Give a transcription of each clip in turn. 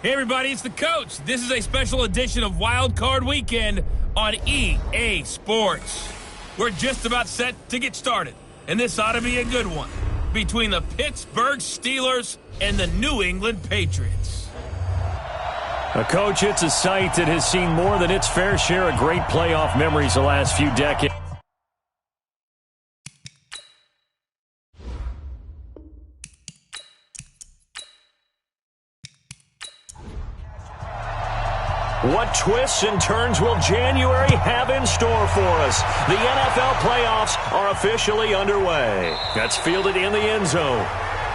Hey everybody, it's the coach. This is a special edition of Wild Card Weekend on EA Sports. We're just about set to get started, and this ought to be a good one between the Pittsburgh Steelers and the New England Patriots. Coach, it's a sight that has seen more than its fair share of great playoff memories the last few decades. What twists and turns will January have in store for us? The NFL playoffs are officially underway. That's fielded in the end zone.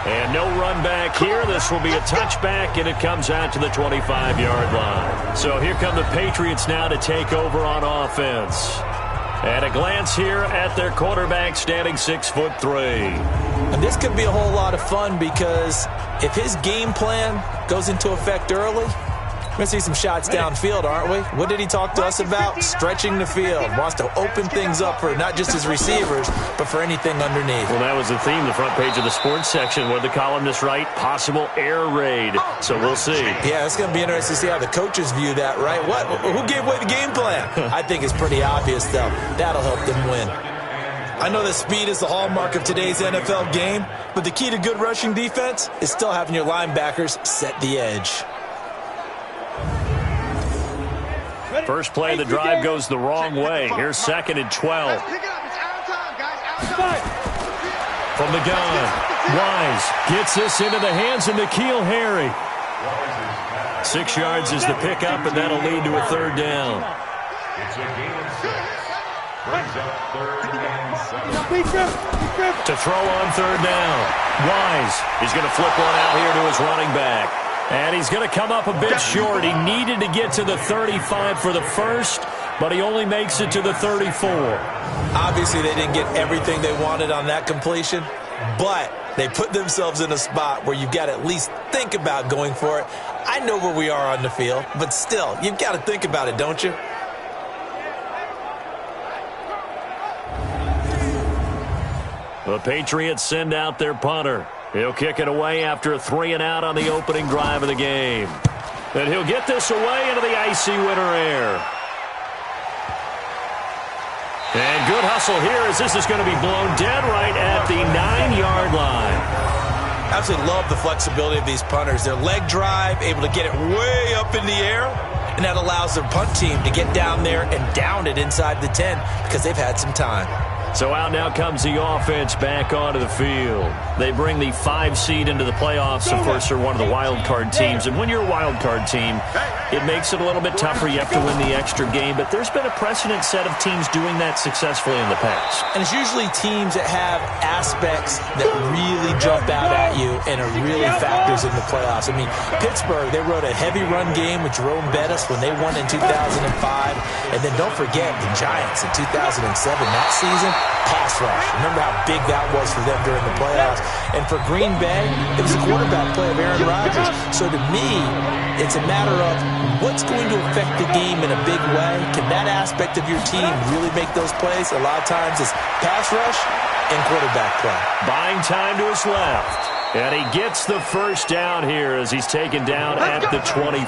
And no run back here. This will be a touchback, and it comes out to the 25-yard line. So here come the Patriots now to take over on offense. At a glance here at their quarterback, standing 6'3". And this could be a whole lot of fun because if his game plan goes into effect early, we're going to see some shots downfield, aren't we? What did he talk to us about? Stretching the field. Wants to open things up for not just his receivers, but for anything underneath. Well, that was the theme, the front page of the sports section, where the columnists write, possible air raid. So we'll see. Yeah, it's going to be interesting to see how the coaches view that, right? What? Who gave away the game plan? I think it's pretty obvious, though. That'll help them win. I know that speed is the hallmark of today's NFL game, but the key to good rushing defense is still having your linebackers set the edge. First play of the drive goes the wrong way. Here's 2nd and 12. From the gun, Wise gets this into the hands of N'Keal Harry. 6 yards is the pickup, and that'll lead to a 3rd down. To throw on 3rd down. Wise is going to flip one out here to his running back. And he's going to come up a bit short. He needed to get to the 35 for the first, but he only makes it to the 34. Obviously, they didn't get everything they wanted on that completion, but they put themselves in a spot where you've got to at least think about going for it. I know where we are on the field, but still, you've got to think about it, don't you? The Patriots send out their punter. He'll kick it away after a 3-and-out on the opening drive of the game. And he'll get this away into the icy winter air. And good hustle here as this is going to be blown dead right at the 9-yard line. Absolutely love the flexibility of these punters. Their leg drive, able to get it way up in the air, and that allows their punt team to get down there and down it inside the 10 because they've had some time. So out now comes the offense back onto the field. They bring the 5 seed into the playoffs. Of course, they're one of the wild card teams. And when you're a wild card team, it makes it a little bit tougher. You have to win the extra game. But there's been a precedent set of teams doing that successfully in the past. And it's usually teams that have aspects that really jump out at you and are really factors in the playoffs. I mean, Pittsburgh, they rode a heavy run game with Jerome Bettis when they won in 2005. And then don't forget the Giants in 2007. That season, pass rush. Remember how big that was for them during the playoffs. And for Green Bay, it was a quarterback play of Aaron Rodgers. So to me, it's a matter of what's going to affect the game in a big way. Can that aspect of your team really make those plays? A lot of times it's pass rush and quarterback play. Buying time to his left. And he gets the first down here as he's taken down at the 24.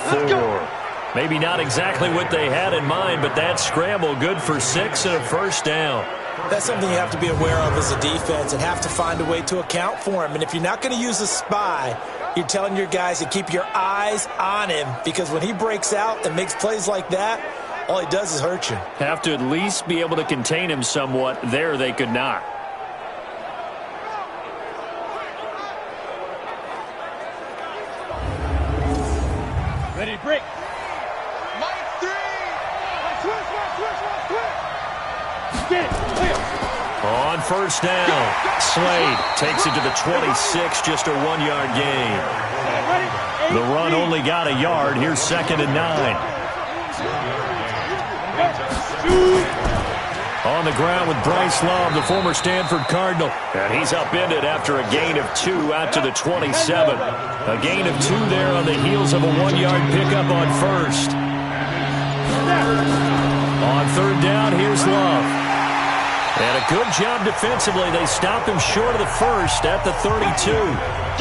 Maybe not exactly what they had in mind, but that scramble good for 6 and a first down. That's something you have to be aware of as a defense and have to find a way to account for him. And if you're not going to use a spy, you're telling your guys to keep your eyes on him because when he breaks out and makes plays like that, all he does is hurt you. Have to at least be able to contain him somewhat. There they could not. Ready to break. On first down, Slade takes it to the 26, just a 1-yard gain. The run only got a yard. Here's 2nd and 9. On the ground with Bryce Love, the former Stanford Cardinal. And he's upended after a gain of 2 out to the 27. A gain of 2 there on the heels of a 1-yard pickup on first. On 3rd down, here's Love. And a good job defensively. They stop him short of the first at the 32.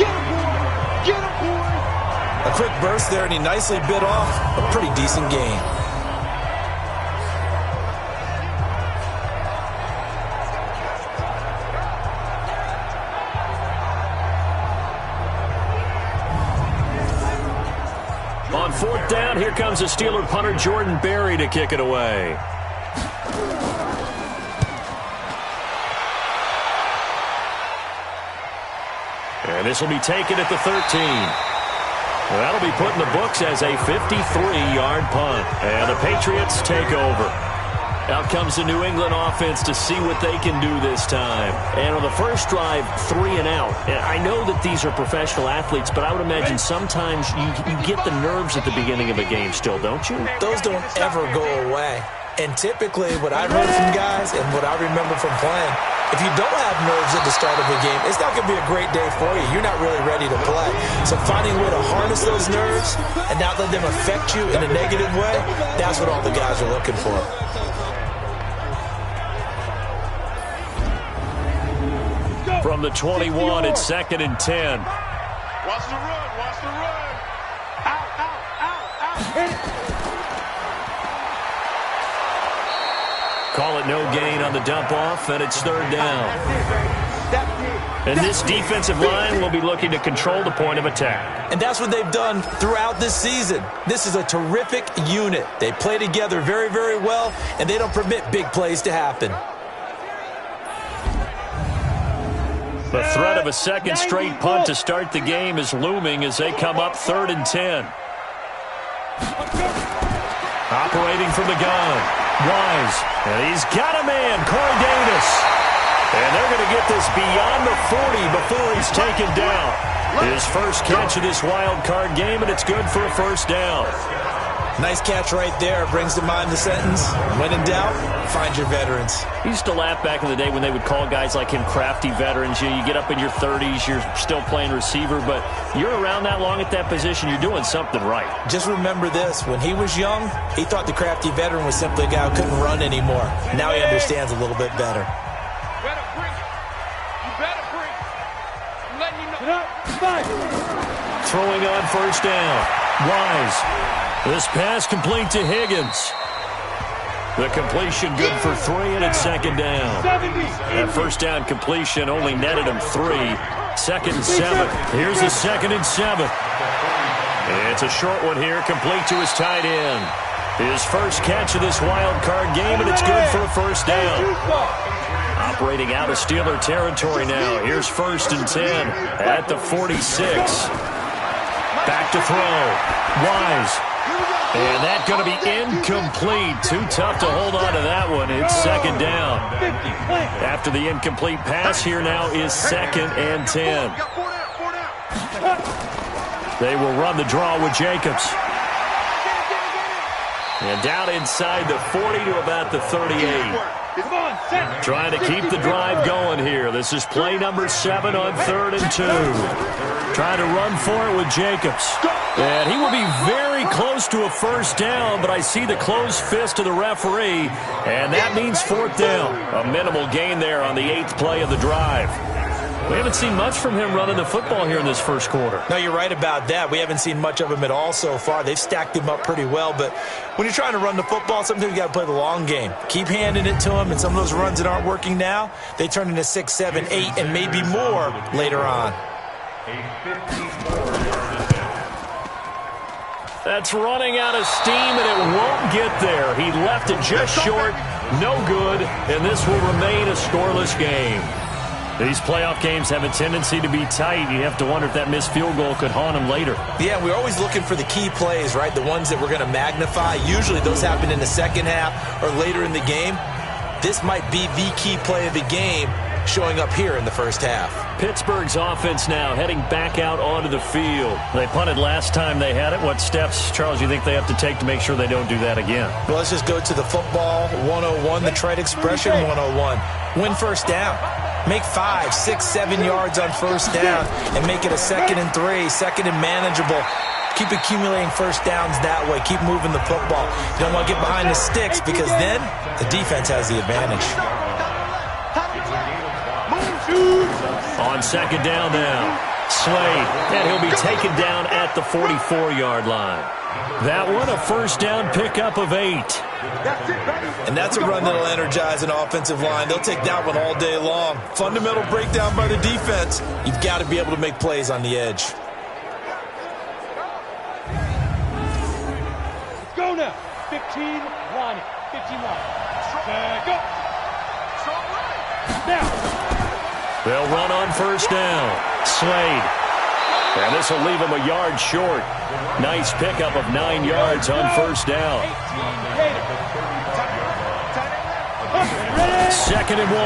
Get him, boy! A quick burst there, and he nicely bit off a pretty decent gain. On fourth down, here comes the Steeler punter Jordan Berry to kick it away. And this will be taken at the 13. Well, that'll be put in the books as a 53-yard punt. And the Patriots take over. Out comes the New England offense to see what they can do this time. And on the first drive, 3 and out. And I know that these are professional athletes, but I would imagine sometimes you get the nerves at the beginning of a game still, don't you? Those don't ever go away. And typically what I've heard from guys and what I remember from playing, if you don't have nerves at the start of a game, it's not going to be a great day for you. You're not really ready to play. So finding a way to harness those nerves and not let them affect you in a negative way, that's what all the guys are looking for. From the 21, it's 2nd and 10. Watch the run, watch the run. Out, out, out. Call it no gain on the dump off, and it's 3rd down. And this defensive line will be looking to control the point of attack. And that's what they've done throughout this season. This is a terrific unit. They play together very, very well, and they don't permit big plays to happen. The threat of a second straight punt to start the game is looming as they come up 3rd and 10. Operating from the gun, Wise, and he's got a man, Corey Davis. And they're going to get this beyond the 40 before he's taken down. His first catch of this wild card game, and it's good for a 1st down. Nice catch right there. Brings to mind the sentence, when in doubt, find your veterans. He used to laugh back in the day when they would call guys like him crafty veterans. You get up in your 30s, you're still playing receiver, but you're around that long at that position, you're doing something right. Just remember this. When he was young, he thought the crafty veteran was simply a guy who couldn't run anymore. Now he understands a little bit better. Better bring it. You better bring it. I'm letting you know. Throwing on 1st down. Wise. This pass complete to Higgins. The completion good for 3, and it's 2nd down. That 1st down completion only netted him 3. 2nd and 7. Here's the 2nd and 7. It's a short one here, complete to his tight end. His first catch of this wild card game, and it's good for a 1st down. Operating out of Steeler territory now. Here's 1st and 10 at the 46. Back to throw. Wise. And that's going to be incomplete. Too tough to hold on to that one. It's 2nd down. After the incomplete pass, here now is 2nd and 10. They will run the draw with Jacobs. And down inside the 40 to about the 38. Trying to keep the drive going here. This is play number 7 on 3rd and 2. Trying to run for it with Jacobs. And he will be very close to a 1st down, but I see the closed fist of the referee, and that means 4th down. A minimal gain there on the 8th play of the drive. We haven't seen much from him running the football here in this 1st quarter. No, you're right about that. We haven't seen much of him at all so far. They've stacked him up pretty well, but when you're trying to run the football, sometimes you got to play the long game. Keep handing it to him, and some of those runs that aren't working now, they turn into 6, 7, 8, and maybe more later on. That's running out of steam, and it won't get there. He left it just short, no good, and this will remain a scoreless game. These playoff games have a tendency to be tight. You have to wonder if that missed field goal could haunt him later. Yeah, we're always looking for the key plays, right? The ones that we're going to magnify. Usually those happen in the second half or later in the game. This might be the key play of the game showing up here in the first half. Pittsburgh's offense now heading back out onto the field. They punted last time they had it. What steps, Charles, you think they have to take to make sure they don't do that again? Well, let's just go to the football 101, the trite expression 101. Win 1st down. Make 5, 6, 7 yards on 1st down and make it a 2nd and 3, 2nd and manageable. Keep accumulating 1st downs that way. Keep moving the football. You don't want to get behind the sticks because then the defense has the advantage. On 2nd down now, Slade, and he'll be taken down at the 44-yard line. That one, a first down pickup of 8. And that's a run that'll energize an offensive line. They'll take that one all day long. Fundamental breakdown by the defense. You've got to be able to make plays on the edge. Let's go now. 15 line. 15 line. Go. Now. They'll run on first down. Slade. And this will leave him a yard short. Nice pickup of 9 yards on first down. 2nd and 1.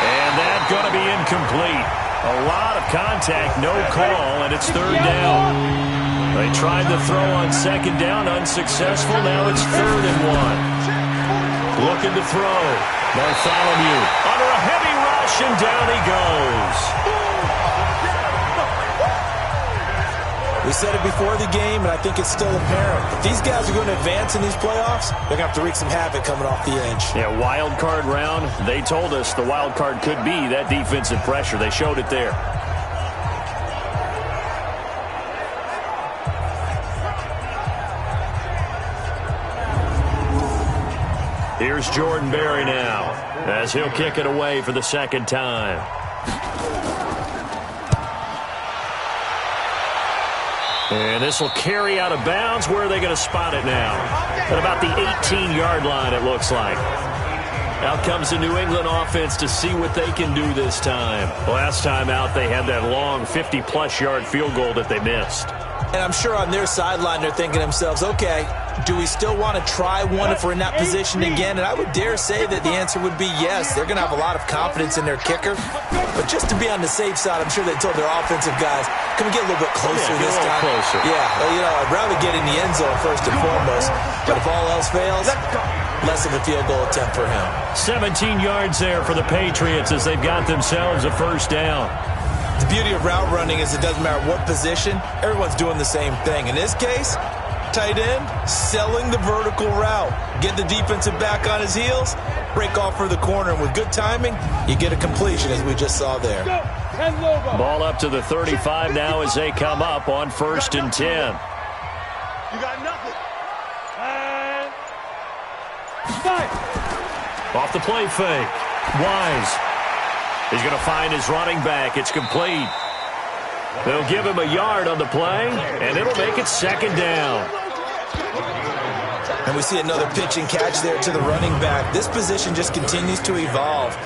And that's going to be incomplete. A lot of contact, no call, and it's 3rd down. They tried to throw on 2nd down, unsuccessful. Now it's 3rd and 1. Looking to throw. Bartholomew under a heavy rush, and down he goes. We said it before the game, and I think it's still apparent. If these guys are going to advance in these playoffs, they're going to have to wreak some havoc coming off the edge. Yeah, wild card round. They told us the wild card could be that defensive pressure. They showed it there. Here's Jordan Berry now, as he'll kick it away for the 2nd time. And this will carry out of bounds. Where are they going to spot it now? At about the 18-yard line, it looks like. Out comes the New England offense to see what they can do this time. Last time out, they had that long 50-plus yard field goal that they missed. And I'm sure on their sideline, they're thinking to themselves, okay, do we still want to try one if we're in that position again? And I would dare say that the answer would be yes. They're going to have a lot of confidence in their kicker. But just to be on the safe side, I'm sure they told their offensive guys, can we get a little bit closer this time? Closer. Yeah, well, you know, I'd rather get in the end zone first and foremost. But if all else fails, less of a field goal attempt for him. 17 yards there for the Patriots as they've got themselves a first down. The beauty of route running is it doesn't matter what position, everyone's doing the same thing. In this case, tight end, selling the vertical route. Get the defensive back on his heels, break off for the corner, and with good timing, you get a completion as we just saw there. Ball up to the 35 now as they come up on 1st and 10. You got nothing. And five. Off the play fake. Wise. He's going to find his running back. It's complete. They'll give him a yard on the play, and it'll make it 2nd down. And we see another pitch and catch there to the running back. This position just continues to evolve.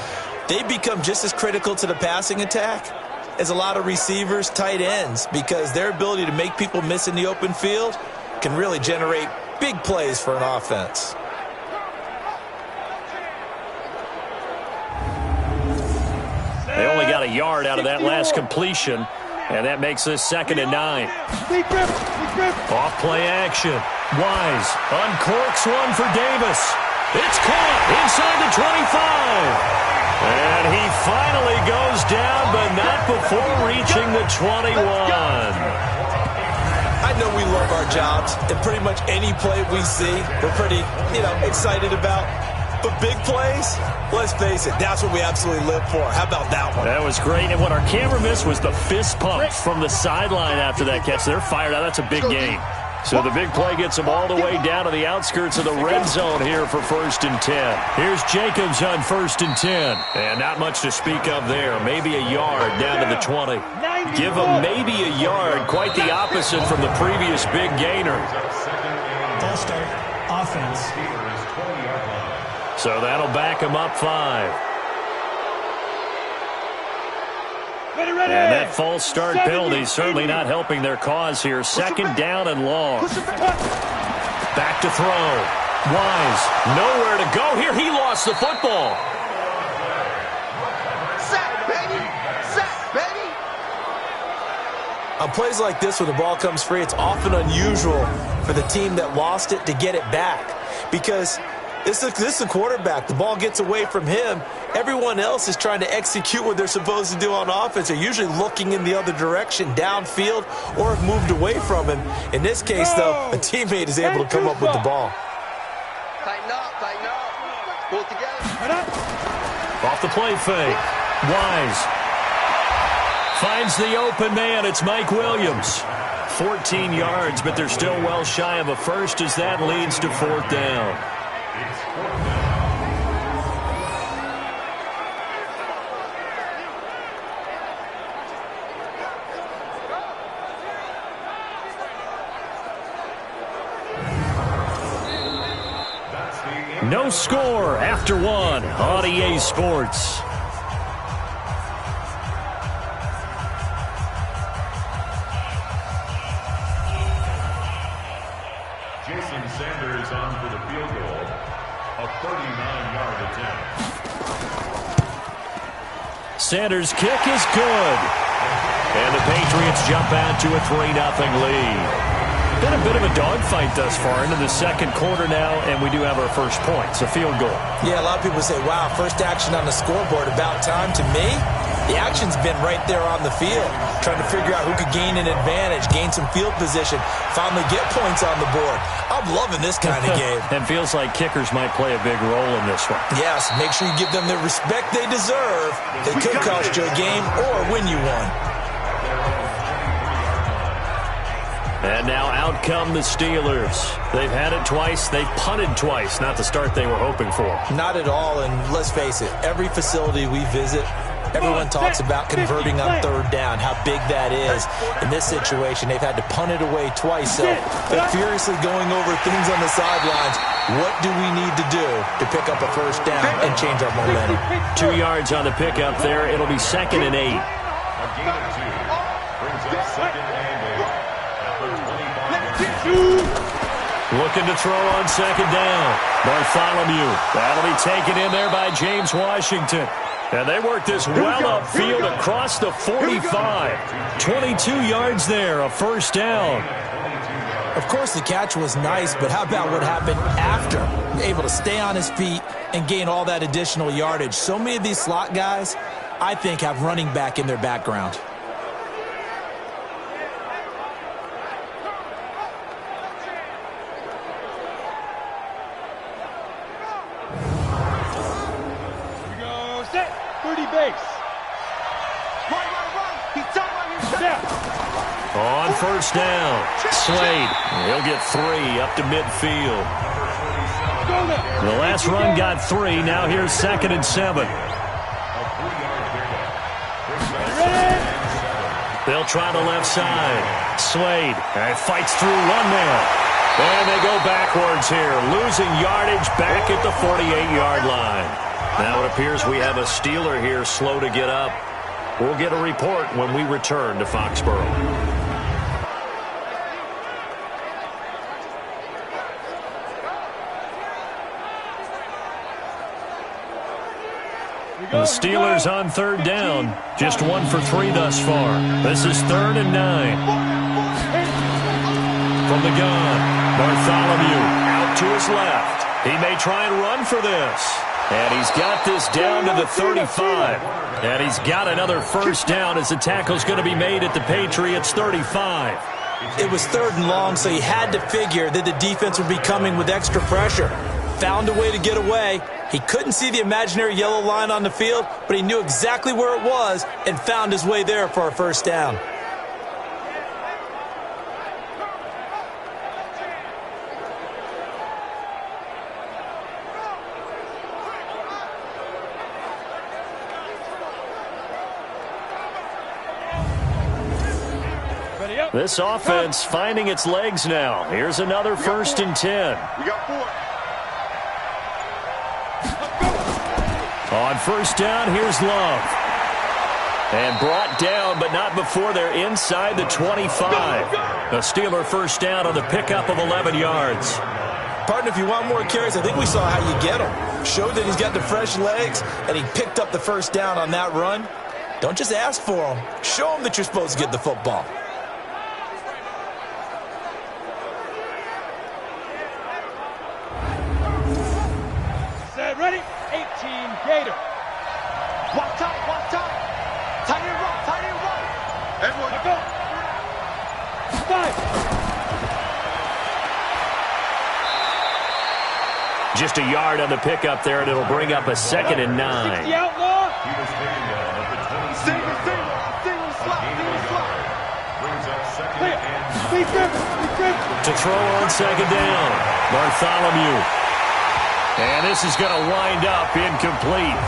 They become just as critical to the passing attack as a lot of receivers, tight ends, because their ability to make people miss in the open field can really generate big plays for an offense. They only got a yard out of that last completion, and that makes this 2nd and 9. Off play action. Wise uncorks one for Davis. It's caught inside the 25. And he finally goes down, but not before reaching the 21. I know we love our jobs, and pretty much any play we see, we're pretty, excited about. But big plays, let's face it, that's what we absolutely live for. How about that one? That was great. And what our camera missed was the fist pump from the sideline after that catch. They're fired out. That's a big game. So the big play gets them all the way down to the outskirts of the red zone here for 1st and 10. Here's Jacobs on 1st and 10. And not much to speak of there. Maybe a yard down to the 20. Give them maybe a yard. Quite the opposite from the previous big gainer. Ball start. Offense. So that'll back him up 5. And that false start penalty certainly not helping their cause here. 2nd down and long. Back to throw. Wise, nowhere to go here. He lost the football. Sack, baby! Sack, baby! On plays like this where the ball comes free, it's often unusual for the team that lost it to get it back. Because this is a quarterback. The ball gets away from him. Everyone else is trying to execute what they're supposed to do on offense. They're usually looking in the other direction, downfield, or have moved away from him. In this case, though, a teammate is able to come up with the ball. Tighten up, tighten up. Pull it together. Off the play fake. Wise finds the open man. It's Mike Williams. 14 yards, but they're still well shy of a first as that leads to 4th down. No score after 1 on EA Sports. Sanders on for the field goal, a 39-yard attempt. Sanders' kick is good. And the Patriots jump out to a 3-0 lead. Been a bit of a dogfight thus far into the second quarter now, and we do have our first point. It's a field goal. Yeah, a lot of people say, wow, first action on the scoreboard, about time. To me, the action's been right there on the field, trying to figure out who could gain an advantage, gain some field position, finally get points on the board. I'm loving this kind of game. And feels like kickers might play a big role in this one. Yes, make sure you give them the respect they deserve. They could cost you a game or win you one. And now out come the Steelers. They've had it twice. They've punted twice. Not the start they were hoping for. Not at all, and let's face it, every facility we visit, everyone talks about converting on 3rd down, how big that is. In this situation, they've had to punt it away twice, so they're furiously going over things on the sidelines. What do we need to do to pick up a first down and change our momentum? 2 yards on the pickup there. It'll be 2nd and 8. A gain of 2 brings up 2nd and 8. Looking to throw on 2nd down. Bartholomew. That'll be taken in there by James Washington. And they work this well upfield across the 45. 22 yards there, a first down. Of course, the catch was nice, but how about what happened after? Able to stay on his feet and gain all that additional yardage. So many of these slot guys, I think, have running back in their background. On first down, Slade. He'll get 3 up to midfield. The last run got 3. Now here's 2nd and 7. They'll try the left side. Slade fights through one man. And they go backwards here, losing yardage back at the 48-yard line. Now it appears we have a Steeler here slow to get up. We'll get a report when we return to Foxborough. The Steelers on 3rd down. Just 1 for 3 thus far. This is 3rd and 9. From the gun, Bartholomew out to his left. He may try and run for this. And he's got this down to the 35. And he's got another first down as the tackle's going to be made at the Patriots' 35. It was 3rd and long, so he had to figure that the defense would be coming with extra pressure. Found a way to get away. He couldn't see the imaginary yellow line on the field, but he knew exactly where it was and found his way there for a first down. This offense finding its legs now. Here's another 1st and 10. We got 4. On first down, here's Love. And brought down, but not before they're inside the 25. A Steeler first down on the pickup of 11 yards. Partner, if you want more carries, I think we saw how you get him. Showed that he's got the fresh legs, and he picked up the first down on that run. Don't just ask for him. Show him that you're supposed to get the football. Ready? 18 Gator. Walk top. Tight end right. Everyone go. 5. Just a yard on the pickup there, and it'll bring up a 2nd and 9. The outlaw. He was taken down at the 20. Single slot. To throw on second down, Bartholomew. And this is going to wind up incomplete.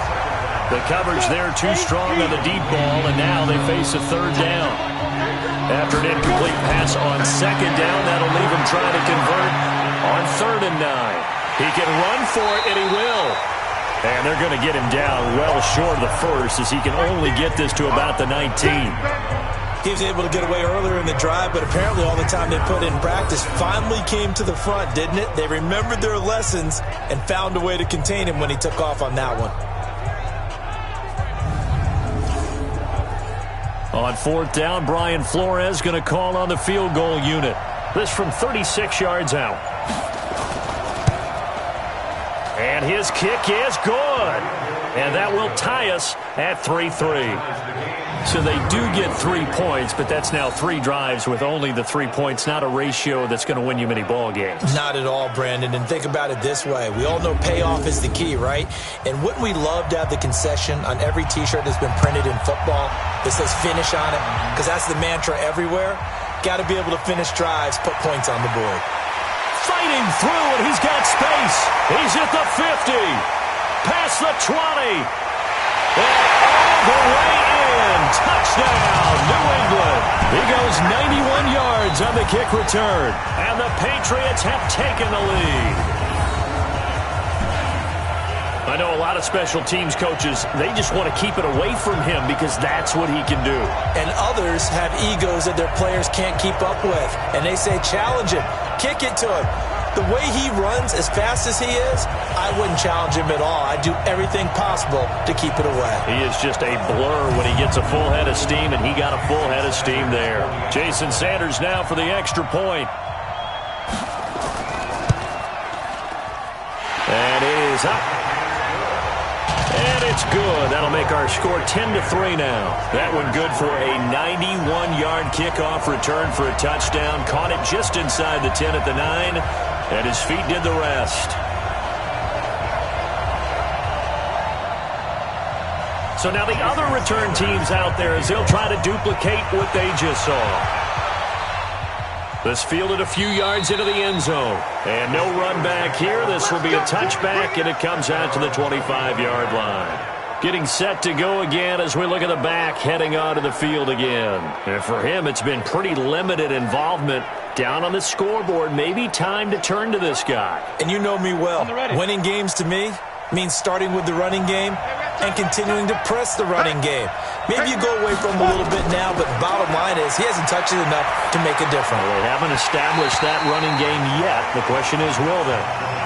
The coverage there too strong on the deep ball, and now they face a third down. After an incomplete pass on second down, that'll leave him trying to convert on 3rd and 9. He can run for it, and he will. And they're going to get him down well short of the first, as he can only get this to about the 19. He was able to get away earlier in the drive, but apparently all the time they put in practice finally came to the front, didn't it? They remembered their lessons and found a way to contain him when he took off on that one. On 4th down, Brian Flores going to call on the field goal unit. This from 36 yards out. And his kick is good. And that will tie us at 3-3. So they do get 3 points, but that's now 3 drives with only the 3 points, not a ratio that's going to win you many ball games. Not at all, Brandon. And think about it this way. We all know payoff is the key, right? And wouldn't we love to have the concession on every T-shirt that's been printed in football that says finish on it? Because that's the mantra everywhere. Got to be able to finish drives, put points on the board. Fighting through, and he's got space. He's at the 50. Past the 20. And all the way in. Touchdown, New England. He goes 91 yards on the kick return. And the Patriots have taken the lead. I know a lot of special teams coaches, they just want to keep it away from him because that's what he can do. And others have egos that their players can't keep up with. And they say, challenge him, kick it to him. The way he runs as fast as he is, I wouldn't challenge him at all. I'd do everything possible to keep it away. He is just a blur when he gets a full head of steam, and he got a full head of steam there. Jason Sanders now for the extra point. And it is up. And it's good. That'll make our score 10-3 now. That one good for a 91-yard kickoff return for a touchdown. Caught it just inside the 10 at the 9, and his feet did the rest. So now the other return teams out there as they'll try to duplicate what they just saw. This fielded a few yards into the end zone. And no run back here. This will be a touchback, and it comes out to the 25-yard line. Getting set to go again as we look at the back heading onto the field again. And for him, it's been pretty limited involvement down on the scoreboard. Maybe time to turn to this guy. And you know me well. Winning games to me means starting with the running game and continuing to press the running game. Maybe you go away from him a little bit now, but the bottom line is he hasn't touched it enough to make a difference. Well, they haven't established that running game yet. The question is, will they?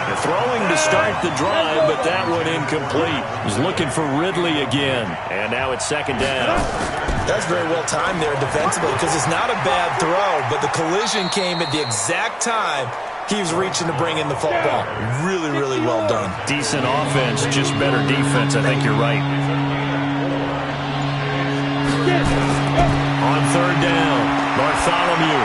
They're throwing to start the drive, but that one incomplete. He's looking for Ridley again, and now it's 2nd down. That's very well timed there defensively because it's not a bad throw, but the collision came at the exact time he was reaching to bring in the football. Really, really well done. Decent offense, just better defense. I think you're right. On 3rd down, Bartholomew.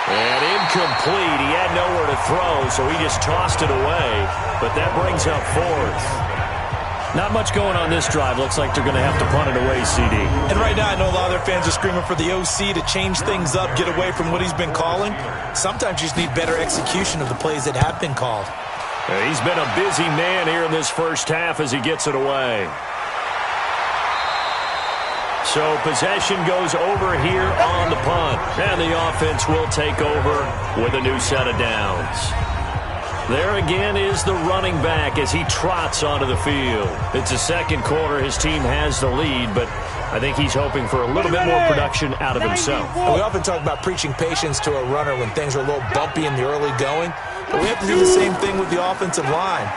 And incomplete. He had nowhere to throw, so he just tossed it away. But that brings up 4th. Not much going on this drive. Looks like they're going to have to punt it away, CD. And right now, I know a lot of their fans are screaming for the OC to change things up, get away from what he's been calling. Sometimes you just need better execution of the plays that have been called. He's been a busy man here in this first half as he gets it away. So possession goes over here on the punt. And the offense will take over with a new set of downs. There again is the running back as he trots onto the field. It's the second quarter. His team has the lead, but I think he's hoping for a little bit more production out of himself. And we often talk about preaching patience to a runner when things are a little bumpy in the early going, but we have to do the same thing with the offensive line.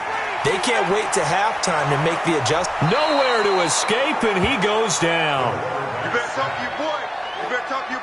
They can't wait to halftime to make the adjustment. Nowhere to escape, and he goes down. You better talk to your boy.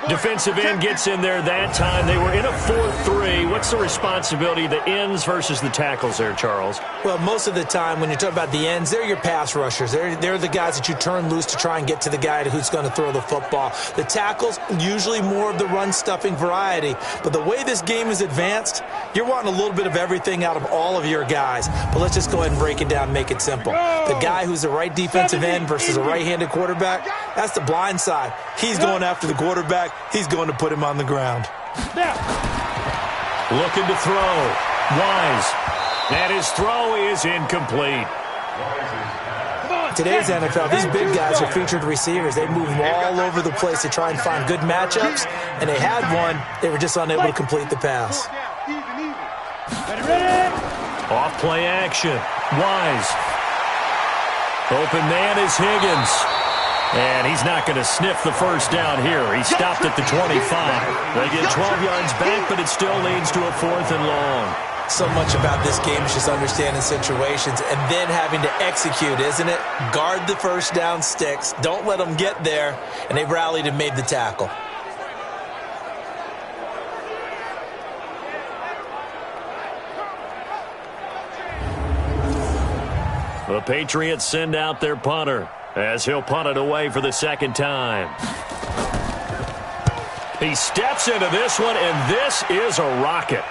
Defensive end gets in there that time. They were in a 4-3. What's the responsibility of the ends versus the tackles there, Charles? Well, most of the time when you talk about the ends, they're your pass rushers. They're the guys that you turn loose to try and get to the guy who's going to throw the football. The tackles, usually more of the run-stuffing variety. But the way this game is advanced, you're wanting a little bit of everything out of all of your guys. But let's just go ahead and break it down and make it simple. The guy who's the right defensive end versus a right-handed quarterback, That's the blind side. He's going after the quarterback. He's going to put him on the ground. Looking to throw. Wise. And his throw is incomplete. Today's NFL, these big guys are featured receivers. They move all over the place to try and find good matchups, and they had one. They were just unable to complete the pass. Off play action. Wise. Open man is Higgins. And he's not going to sniff the first down here. He stopped at the 25. They get 12 yards back, but it still leads to a 4th and long. So much about this game is just understanding situations and then having to execute, isn't it? Guard the first down sticks. Don't let them get there. And they rallied and made the tackle. The Patriots send out their punter as he'll punt it away for the second time. He steps into this one, and this is a rocket.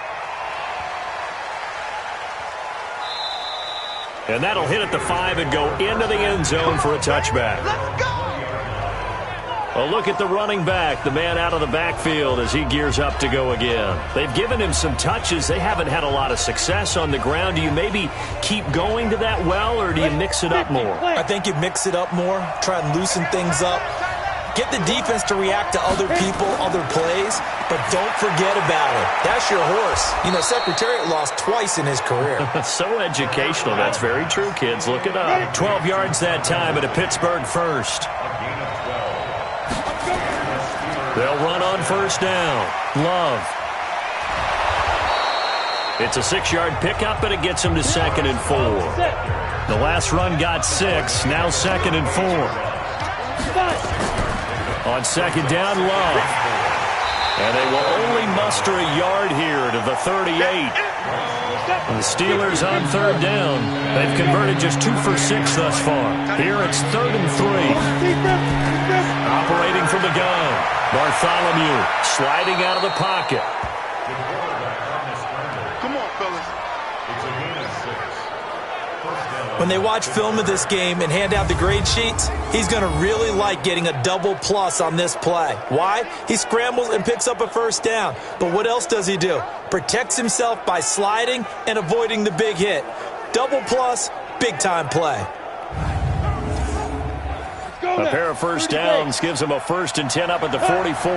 And that'll hit at the 5 and go into the end zone for a touchback. A look at the running back, the man out of the backfield as he gears up to go again. They've given him some touches. They haven't had a lot of success on the ground. Do you maybe keep going to that well, or do you mix it up more? I think you mix it up more, try and loosen things up. Get the defense to react to other people, other plays, but don't forget about it. That's your horse. You know, Secretariat lost twice in his career. So educational. That's very true, kids. Look it up. 12 yards that time at a Pittsburgh first. They'll run on first down. Love. It's a 6-yard pickup, and it gets him to 2nd and 4. The last run got 6, now 2nd and 4. On second down, Love. And they will only muster a yard here to the 38. The Steelers on third down. They've converted just 2 for 6 thus far. Here it's 3rd and 3. Operating from the gun. Bartholomew sliding out of the pocket. Come on, fellas. It's a gain of 6. First down. When they watch film of this game and hand out the grade sheets, he's going to really like getting a double plus on this play. Why? He scrambles and picks up a first down. But what else does he do? Protects himself by sliding and avoiding the big hit. Double plus, big-time play. A pair of first downs gives him a 1st and 10 up at the 44.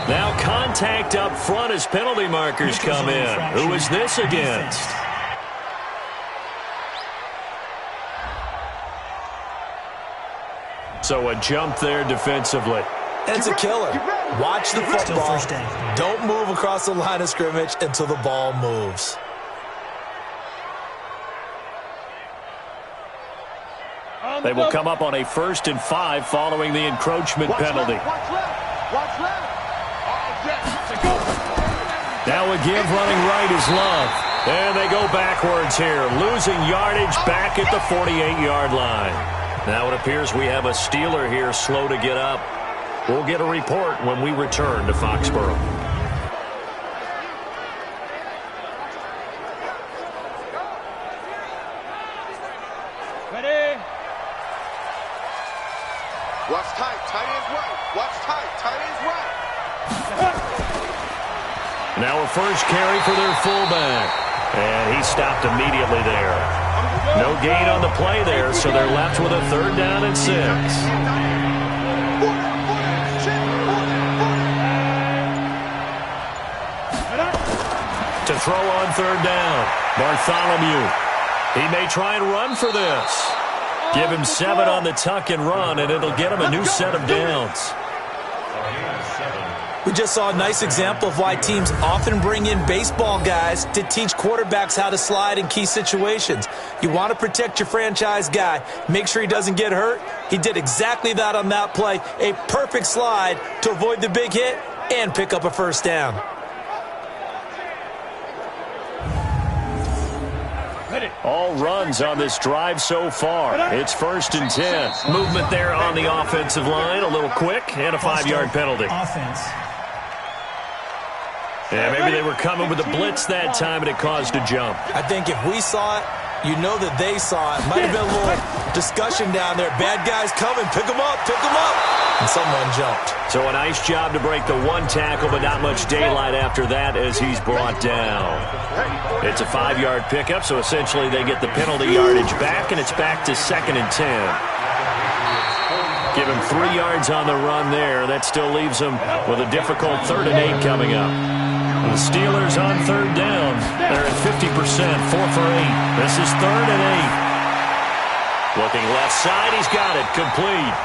Now contact up front as penalty markers come in. Who is this against? So a jump there defensively. And it's a killer. Watch the football. Don't move across the line of scrimmage until the ball moves. They will come up on a 1st and 5 following the encroachment penalty. Watch left. Now a give running right is Love. And they go backwards here, losing yardage back at the 48-yard line. Now it appears we have a Steeler here slow to get up. We'll get a report when we return to Foxborough. Ready? Watch tight. Tight ends right. Watch tight. Tight ends right. Now a first carry for their fullback. And he stopped immediately there. No gain on the play there, so they're left with a 3rd down and 6. To throw on 3rd down, Bartholomew. He may try and run for this. Give him 7 on the tuck and run, and it'll get him a new set of downs. We just saw a nice example of why teams often bring in baseball guys to teach quarterbacks how to slide in key situations. You want to protect your franchise guy. Make sure he doesn't get hurt. He did exactly that on that play. A perfect slide to avoid the big hit and pick up a first down. All runs on this drive so far. It's 1st and 10. Movement there on the offensive line. A little quick and a 5-yard penalty. Offense. Yeah, maybe they were coming with a blitz that time and it caused a jump. I think if we saw it, You know that they saw it. Might have been a little discussion down there. Bad guys coming. Pick them up. Pick them up. And someone jumped. So a nice job to break the one tackle, but not much daylight after that as he's brought down. It's a 5-yard pickup, so essentially they get the penalty yardage back, and it's back to 2nd and 10. Give him 3 yards on the run there. That still leaves him with a difficult 3rd and 8 coming up. The Steelers on 3rd down. They're at 50%, 4 for 8. This is 3rd and 8. Looking left side, he's got it, complete.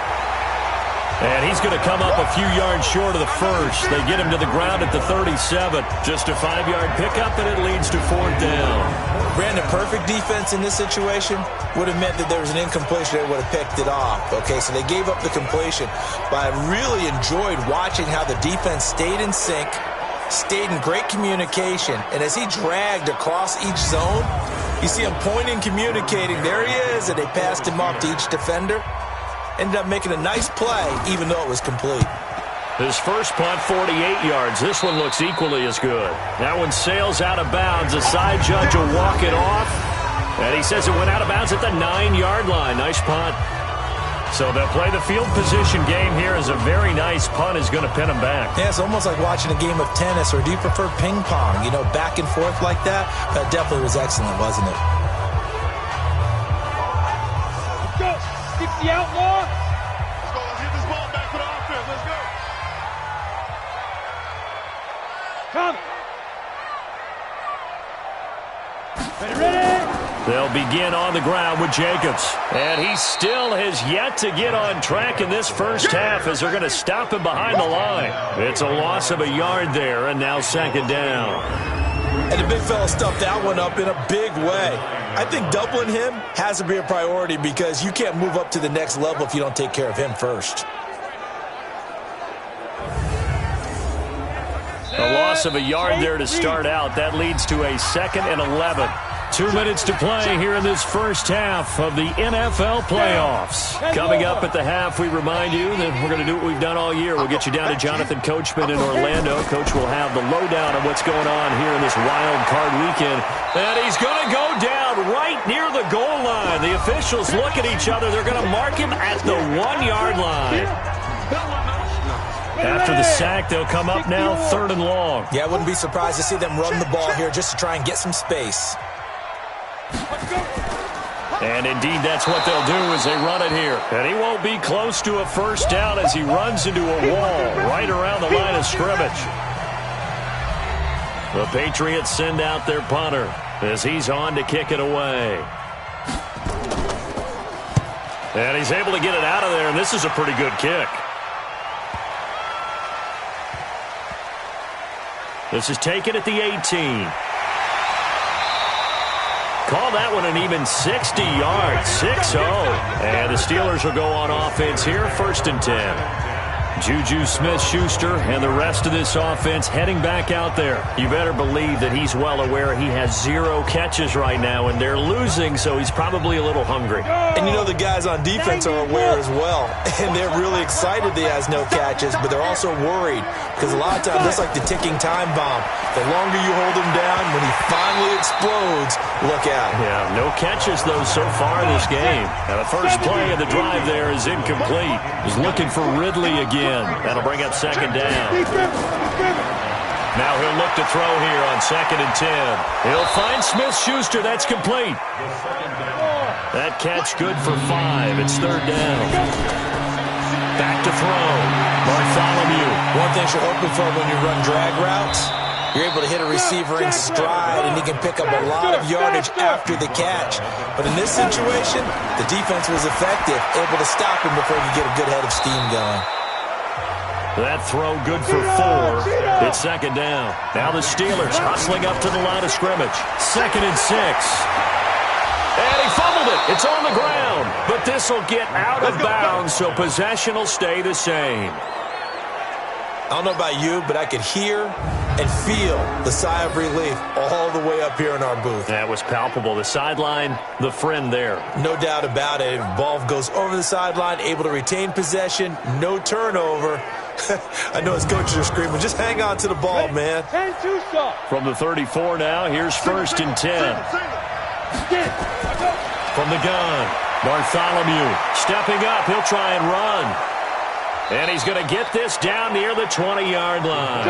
And he's going to come up a few yards short of the first. They get him to the ground at the 37. Just a 5-yard pickup, and it leads to 4th down. Brandon, perfect defense in this situation would have meant that there was an incompletion. They would have picked it off. Okay, so they gave up the completion. But I really enjoyed watching how the defense stayed in sync, stayed in great communication. And as he dragged across each zone, you see him pointing, communicating. There he is, and they passed him off to each defender. Ended up making a nice play, even though it was complete. His first punt, 48 yards. This one looks equally as good. That one sails out of bounds. The side judge will walk it off. And he says it went out of bounds at the 9-yard line. Nice punt. So they'll play the field position game here as a very nice punt is going to pin him back. Yeah, it's almost like watching a game of tennis, or do you prefer ping pong? You know, back and forth like that? That definitely was excellent, wasn't it? Keep the outlaw. Let's go. Let's get this ball back for the offense. Let's go. Come. Ready. They'll begin on the ground with Jacobs. And he still has yet to get on track in this first half as they're going to stop him behind the line. It's a loss of a yard there, and now 2nd down. And the big fella stuffed that one up in a big way. I think doubling him has to be a priority because you can't move up to the next level if you don't take care of him first. A loss of a yard there to start out. That leads to a 2nd and 11. 2 minutes to play here in this first half of the NFL playoffs. Coming up at the half, we remind you that we're going to do what we've done all year. We'll get you down to Jonathan Coachman in Orlando. Coach will have the lowdown on what's going on here in this wild card weekend. And he's going to go down right near the goal line. The officials look at each other. They're going to mark him at the 1-yard line. After the sack, they'll come up now 3rd and long. Yeah, I wouldn't be surprised to see them run the ball here just to try and get some space. And indeed, that's what they'll do as they run it here. And he won't be close to a first down as he runs into a wall right around the line of scrimmage. The Patriots send out their punter as he's on to kick it away. And he's able to get it out of there, and this is a pretty good kick. This is taken at the 18. Call that one an even 60 yards, 6-0. And the Steelers will go on offense here, 1st and 10. Juju Smith-Schuster and the rest of this offense heading back out there. You better believe that he's well aware he has 0 catches right now, and they're losing, so he's probably a little hungry. And you know the guys on defense are aware as well. And they're really excited that he has no catches, but they're also worried because a lot of times that's like the ticking time bomb. The longer you hold him down, when he finally explodes, look out. Yeah, no catches, though, so far in this game. Now, the first play of the drive there is incomplete. He's looking for Ridley again. That'll bring up 2nd down. Now he'll look to throw here on 2nd and 10. He'll find Smith-Schuster. That's complete. That catch good for 5. It's 3rd down. Back to throw. Bartholomew. One thing you're hoping for when you run drag routes, you're able to hit a receiver in stride, and he can pick up a lot of yardage after the catch. But in this situation, the defense was effective, able to stop him before he could get a good head of steam going. That throw good for 4. It's 2nd down. Now the Steelers hustling up to the line of scrimmage. 2nd and 6. And he fumbled it. It's on the ground. But this will get out of bounds, so possession will stay the same. I don't know about you, but I could hear and feel the sigh of relief all the way up here in our booth. That was palpable. The sideline, the friend there. No doubt about it. Ball goes over the sideline, able to retain possession, no turnover. I know his coaches are screaming, just hang on to the ball, man. From the 34 now, here's 1st and 10. From the gun, Bartholomew stepping up. He'll try and run. And he's going to get this down near the 20-yard line.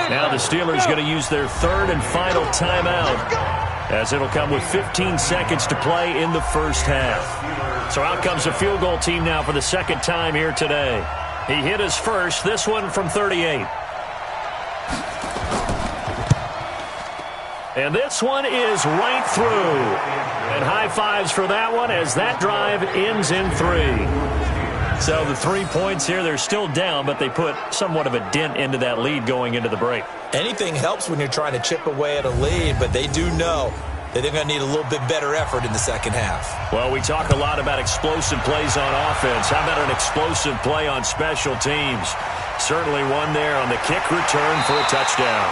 Now the Steelers going to use their third and final timeout, as it'll come with 15 seconds to play in the first half. So out comes the field goal team now for the second time here today. He hit his first, this one from 38. And this one is right through. And high fives for that one as that drive ends in 3. So the 3 points here, they're still down, but they put somewhat of a dent into that lead going into the break. Anything helps when you're trying to chip away at a lead, but they do know that they're going to need a little bit better effort in the second half. Well, we talk a lot about explosive plays on offense. How about an explosive play on special teams? Certainly one there on the kick return for a touchdown.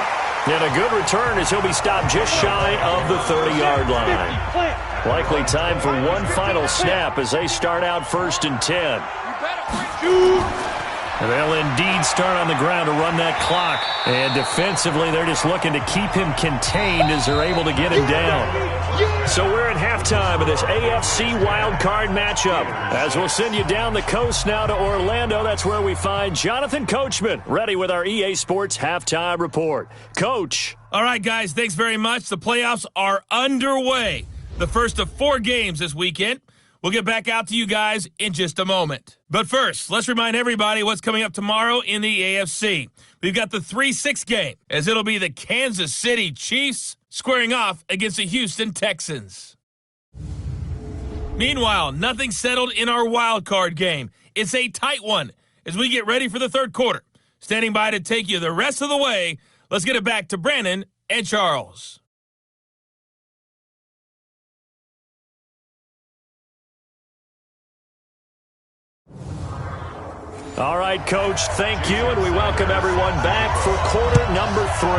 And a good return as he'll be stopped just shy of the 30-yard line. Likely time for one final snap as they start out 1st and 10. They'll indeed start on the ground to run that clock. And defensively, they're just looking to keep him contained as they're able to get him down. So we're at halftime of this AFC wildcard matchup. As we'll send you down the coast now to Orlando, that's where we find Jonathan Coachman, ready with our EA Sports halftime report. Coach. All right, guys, thanks very much. The playoffs are underway. The first of 4 games this weekend. We'll get back out to you guys in just a moment. But first, let's remind everybody what's coming up tomorrow in the AFC. We've got the 3-6 game, as it'll be the Kansas City Chiefs squaring off against the Houston Texans. Meanwhile, nothing settled in our wild card game. It's a tight one as we get ready for the third quarter. Standing by to take you the rest of the way, let's get it back to Brandon and Charles. All right, Coach, thank you, and we welcome everyone back for quarter number 3.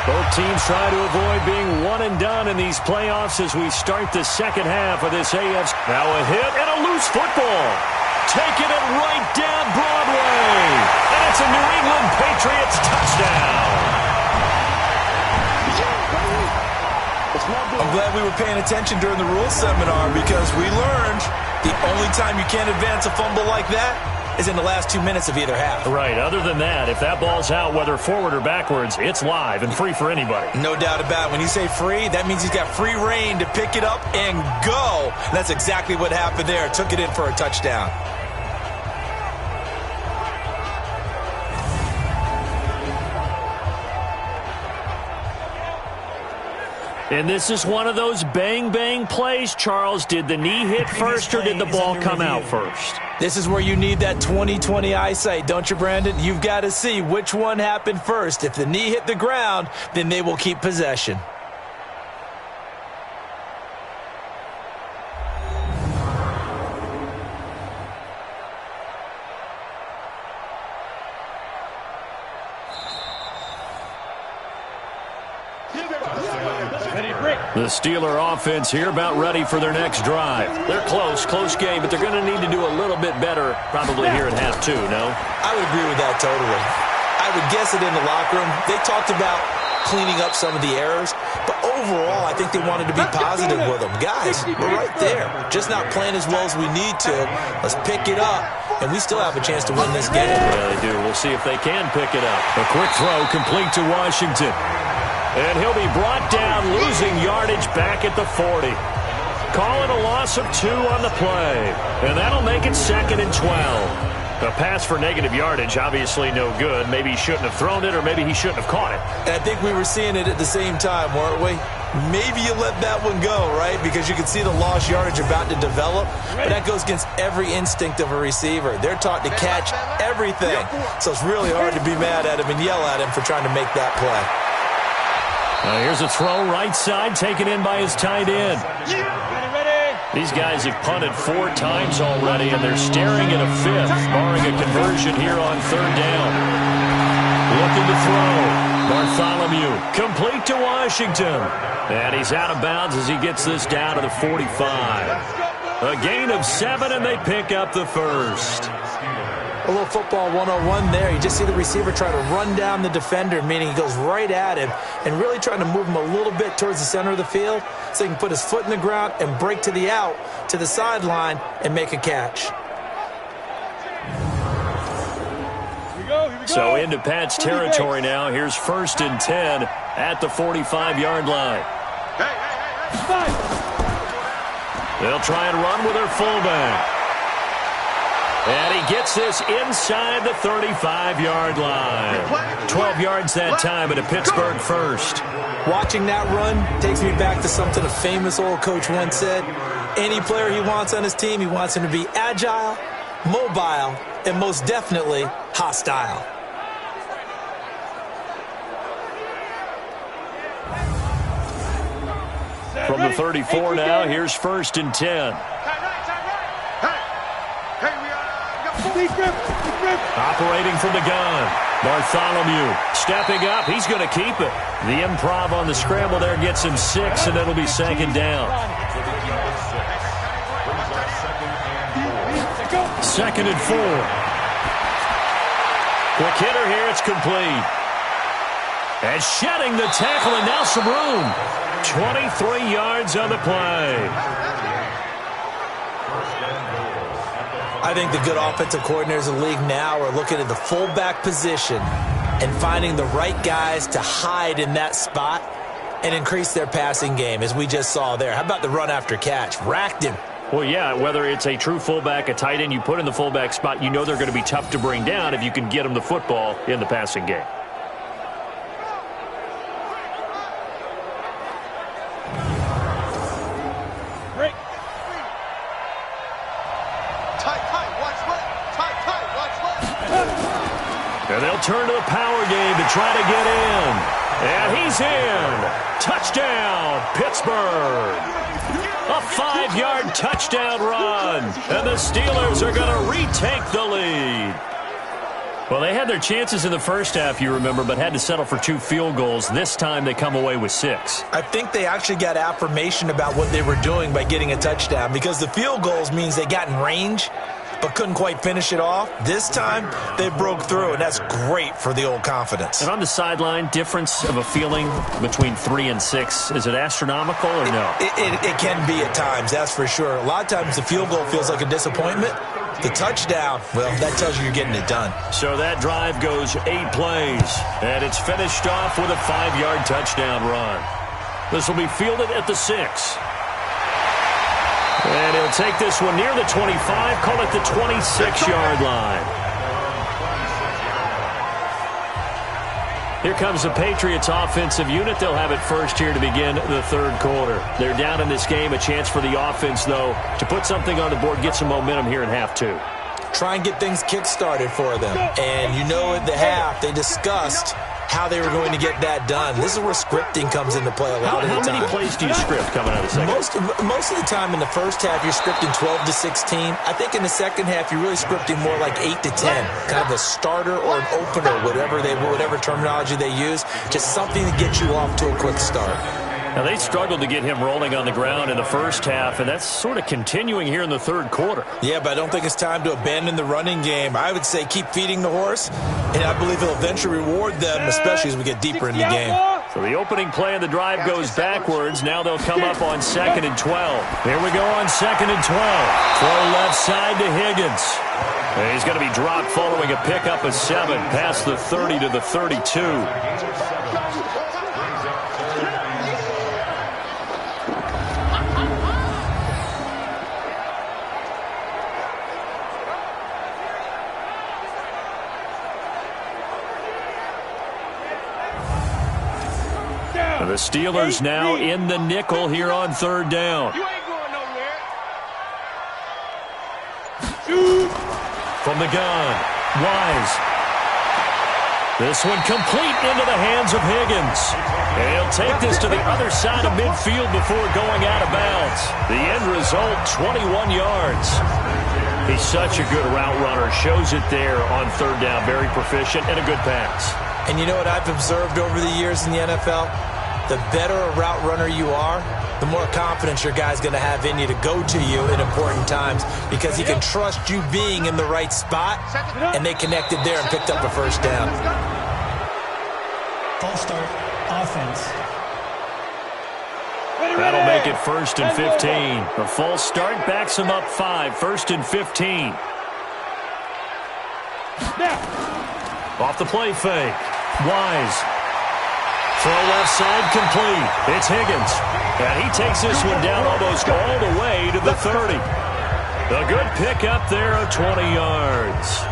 Both teams try to avoid being one and done in these playoffs as we start the second half of this AFC. Now a hit and a loose football. Taking it right down Broadway. And it's a New England Patriots touchdown. I'm glad we were paying attention during the rules seminar because we learned the only time you can't advance a fumble like that is in the last 2 minutes of either half. Right. Other than that, if that ball's out, whether forward or backwards, it's live and free for anybody. No doubt about it. When you say free, that means he's got free reign to pick it up and go. And that's exactly what happened there. Took it in for a touchdown. And this is one of those bang-bang plays, Charles. Did the knee hit first or did the ball come out first? This is where you need that 20/20 eyesight, don't you, Brandon? You've got to see which one happened first. If the knee hit the ground, then they will keep possession. The Steeler offense here about ready for their next drive. They're close game, but they're going to need to do a little bit better probably here at half 2, no? I would agree with that totally. I would guess it in the locker room. They talked about cleaning up some of the errors, but overall I think they wanted to be positive with them. Guys, we're right there. Just not playing as well as we need to. Let's pick it up, and we still have a chance to win this game. Yeah, they do. We'll see if they can pick it up. A quick throw complete to Washington. And he'll be brought down, losing yardage back at the 40. Call it a loss of 2 on the play. And that'll make it 2nd and 12. A pass for negative yardage, obviously no good. Maybe he shouldn't have thrown it, or maybe he shouldn't have caught it. And I think we were seeing it at the same time, weren't we? Maybe you let that one go, right? Because you can see the lost yardage about to develop. But that goes against every instinct of a receiver. They're taught to catch everything. So it's really hard to be mad at him and yell at him for trying to make that play. Here's a throw right side, taken in by his tight end. These guys have punted 4 times already, and they're staring at a 5th, barring a conversion here on 3rd down. Looking to throw. Bartholomew, complete to Washington. And he's out of bounds as he gets this down to the 45. A gain of 7, and they pick up the first. Steelers. A little football 101 there. You just see the receiver try to run down the defender, meaning he goes right at him and really trying to move him a little bit towards the center of the field so he can put his foot in the ground and break to the out, to the sideline, and make a catch. So into Pat's territory now. Here's 1st and 10 at the 45-yard line. They'll try and run with their fullback. And he gets this inside the 35-yard line. 12 yards that time and a Pittsburgh first. Watching that run takes me back to something a famous old coach once said. Any player he wants on his team, he wants him to be agile, mobile, and most definitely hostile. From the 34 now, here's 1st and 10. Operating from the gun. Bartholomew stepping up. He's going to keep it. The improv on the scramble there gets him 6, and it'll be 2nd down. 2nd and 4. Quick hitter here. It's complete. And shedding the tackle, and now some room. 23 yards on the play. I think the good offensive coordinators in the league now are looking at the fullback position and finding the right guys to hide in that spot and increase their passing game, as we just saw there. How about the run after catch? Racked him. Well, yeah, whether it's a true fullback, a tight end you put in the fullback spot, you know they're going to be tough to bring down if you can get them the football in the passing game. And they'll turn to the power game to try to get in. And he's in. Touchdown, Pittsburgh. A 5-yard touchdown run. And the Steelers are going to retake the lead. Well, they had their chances in the first half, you remember, but had to settle for 2 field goals. This time they come away with 6. I think they actually got affirmation about what they were doing by getting a touchdown, because the field goals means they got in range but couldn't quite finish it off. This time, they broke through, and that's great for the old confidence. And on the sideline, difference of a feeling between 3 and 6, is it astronomical or no? It can be at times, that's for sure. A lot of times the field goal feels like a disappointment. The touchdown, well, that tells you you're getting it done. So that drive goes 8 plays, and it's finished off with a 5-yard touchdown run. This will be fielded at the 6. And he'll take this one near the 25, call it the 26-yard line. Here comes the Patriots offensive unit. They'll have it first here to begin the 3rd quarter. They're down in this game. A chance for the offense, though, to put something on the board, get some momentum here in half 2. Try and get things kick-started for them. And you know at the half, they discussed how they were going to get that done. This is where scripting comes into play a lot of the time. How many plays do you script coming out of the second? Most of the time in the first half, you're scripting 12 to 16. I think in the second half, you're really scripting more like 8 to 10. Kind of a starter or an opener, whatever terminology they use. Just something to get you off to a quick start. Now, they struggled to get him rolling on the ground in the first half, and that's sort of continuing here in the 3rd quarter. Yeah, but I don't think it's time to abandon the running game. I would say keep feeding the horse, and I believe it'll eventually reward them, especially as we get deeper in the game. So the opening play of the drive goes backwards. Now they'll come up on 2nd and 12. Here we go on 2nd and 12. Throw left side to Higgins. And he's going to be dropped following a pickup of 7 past the 30 to the 32. The Steelers now in the nickel here on 3rd down. You ain't going nowhere. From the gun, Wise. This one complete into the hands of Higgins. And he'll take this to the other side of midfield before going out of bounds. The end result, 21 yards. He's such a good route runner. Shows it there on 3rd down. Very proficient and a good pass. And you know what I've observed over the years in the NFL? the better a route runner you are, the more confidence your guy's going to have in you to go to you in important times because he can trust you being in the right spot, and they connected there and picked up a first down. False start, offense. That'll make it 1st and 15. The false start backs him up 5. 1st and 15. Off the play fake. Wise. Throw left side complete. It's Higgins. And he takes this one down almost all the way to the 30. A good pick up there of 20 yards.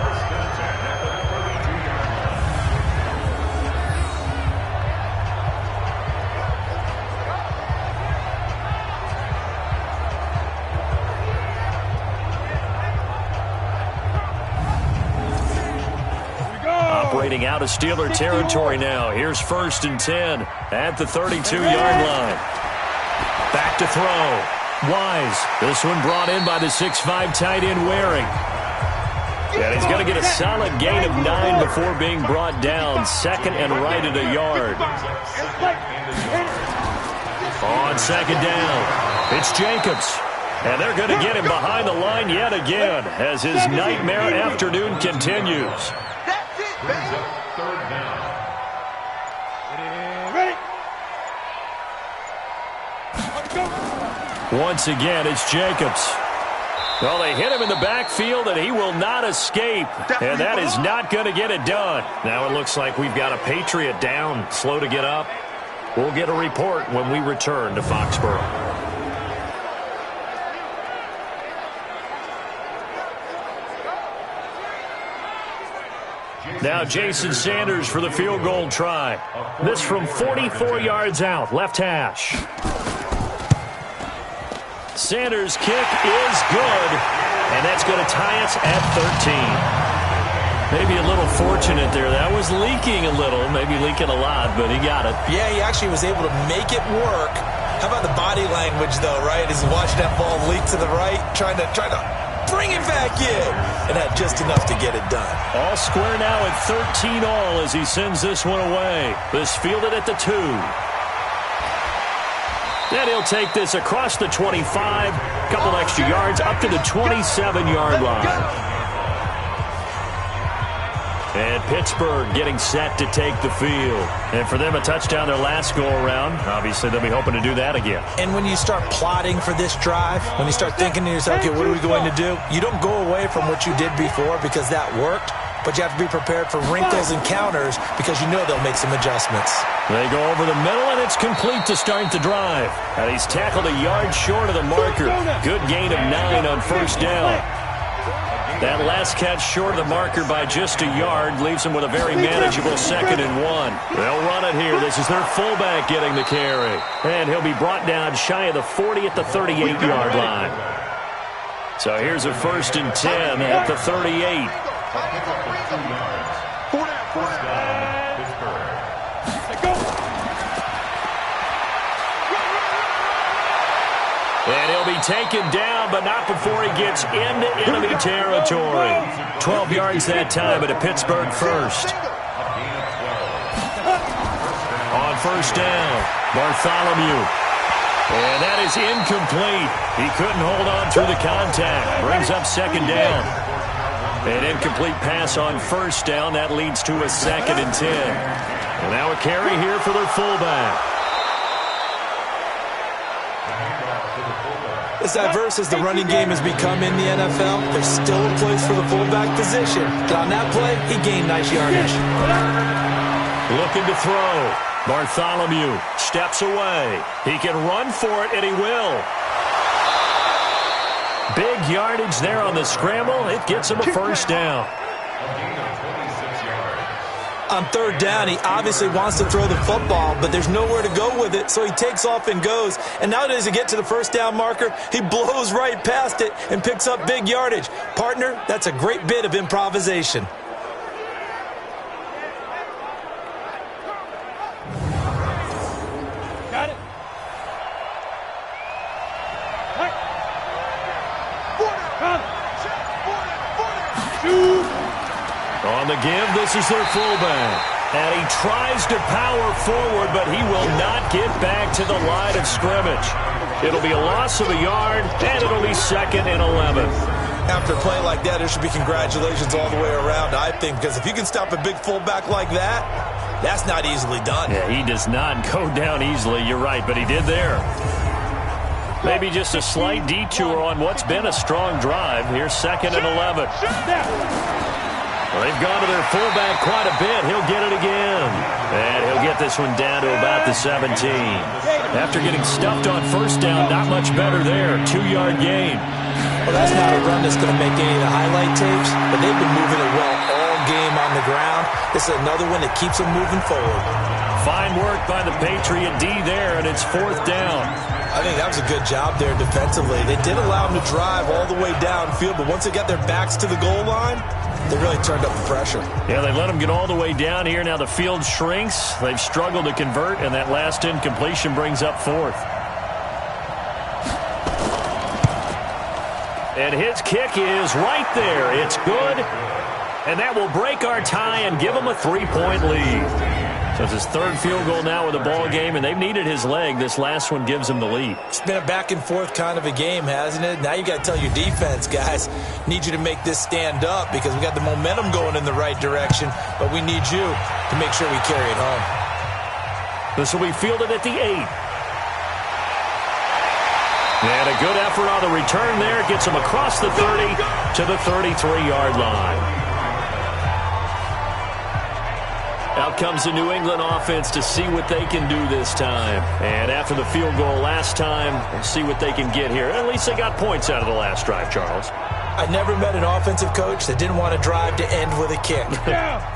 Operating out of Steeler territory now. Here's 1st and 10 at the 32-yard line. Back to throw. Wise. This one brought in by the 6'5" tight end Waring. And he's going to get a solid gain of 9 before being brought down. 2nd and right at a yard. On 2nd down, it's Jacobs. And they're going to get him behind the line yet again as his nightmare afternoon continues. Brings up 3rd down. Once again, it's Jacobs. Well, they hit him in the backfield, and he will not escape. And that is not going to get it done. Now it looks like we've got a Patriot down, slow to get up. We'll get a report when we return to Foxborough. Now Jason Sanders for the field goal try. This from 44 yards out, left hash. Sanders' kick is good, and that's going to tie us at 13. Maybe a little fortunate there. That was leaking a little, maybe leaking a lot, but he got it. Yeah, he actually was able to make it work. How about the body language, though, right? As he watched that ball leak to the right, trying to bring it back in, and had just enough to get it done. All square now at 13 all as he sends this one away. This fielded at the 2. Then he'll take this across the 25, couple extra yards up to the 27-yard line. And Pittsburgh getting set to take the field. And for them, a touchdown their last go-around. Obviously, they'll be hoping to do that again. And when you start plotting for this drive, when you start thinking to yourself, okay, what are we going to do? You don't go away from what you did before because that worked, but you have to be prepared for wrinkles and counters because you know they'll make some adjustments. They go over the middle, and it's complete to start the drive. And he's tackled a yard short of the marker. Good gain of 9 on 1st down. That last catch short of the marker by just a yard leaves him with a very manageable 2nd and 1. They'll run it here. This is their fullback getting the carry. And he'll be brought down shy of the 40 at the 38-yard line. So here's a 1st and 10 at the 38. And he'll be taken down, but not before he gets into enemy territory. 12 yards that time at a Pittsburgh 1st. On 1st down, Bartholomew. And that is incomplete. He couldn't hold on through the contact. Brings up 2nd down. An incomplete pass on 1st down. That leads to a 2nd and 10. And now a carry here for their fullback. As diverse as the running game has become in the NFL, there's still a place for the fullback position. And on that play, he gained nice yardage. Looking to throw. Bartholomew steps away. He can run for it, and he will. Big yardage there on the scramble. It gets him a 1st down. On 3rd down, he obviously wants to throw the football, but there's nowhere to go with it, so he takes off and goes. And now as he gets to the 1st down marker, he blows right past it and picks up big yardage. Partner, that's a great bit of improvisation. Got it. On the give, this is their fullback. And he tries to power forward, but he will not get back to the line of scrimmage. It'll be a loss of a yard, and it'll be 2nd and 11. After a play like that, there should be congratulations all the way around, I think, because if you can stop a big fullback like that, that's not easily done. Yeah, he does not go down easily. You're right, but he did there. Maybe just a slight detour on what's been a strong drive. Here's 2nd and 11. Well, they've gone to their fullback quite a bit. He'll get it again. And he'll get this one down to about the 17. After getting stuffed on first down, not much better there. 2-yard gain. Well, that's not a run that's going to make any of the highlight tapes, but they've been moving it well all game on the ground. This is another one that keeps them moving forward. Fine work by the Patriot D there, and it's 4th down. I think that was a good job there defensively. They did allow them to drive all the way downfield, but once they got their backs to the goal line, they really turned up the pressure. Yeah, they let them get all the way down here. Now the field shrinks. They've struggled to convert, and that last incompletion brings up 4th. And his kick is right there. It's good. And that will break our tie and give them a 3-point lead. So it's his 3rd field goal now with the ball game, and they've needed his leg. This last one gives them the lead. It's been a back-and-forth kind of a game, hasn't it? Now you got to tell your defense, guys, need you to make this stand up because we got the momentum going in the right direction, but we need you to make sure we carry it home. This will be fielded at the 8. And a good effort on the return there. Gets him across the 30 to the 33-yard line. Out comes the New England offense to see what they can do this time. And after the field goal last time, we'll see what they can get here. At least they got points out of the last drive, Charles. I never met an offensive coach that didn't want to drive to end with a kick.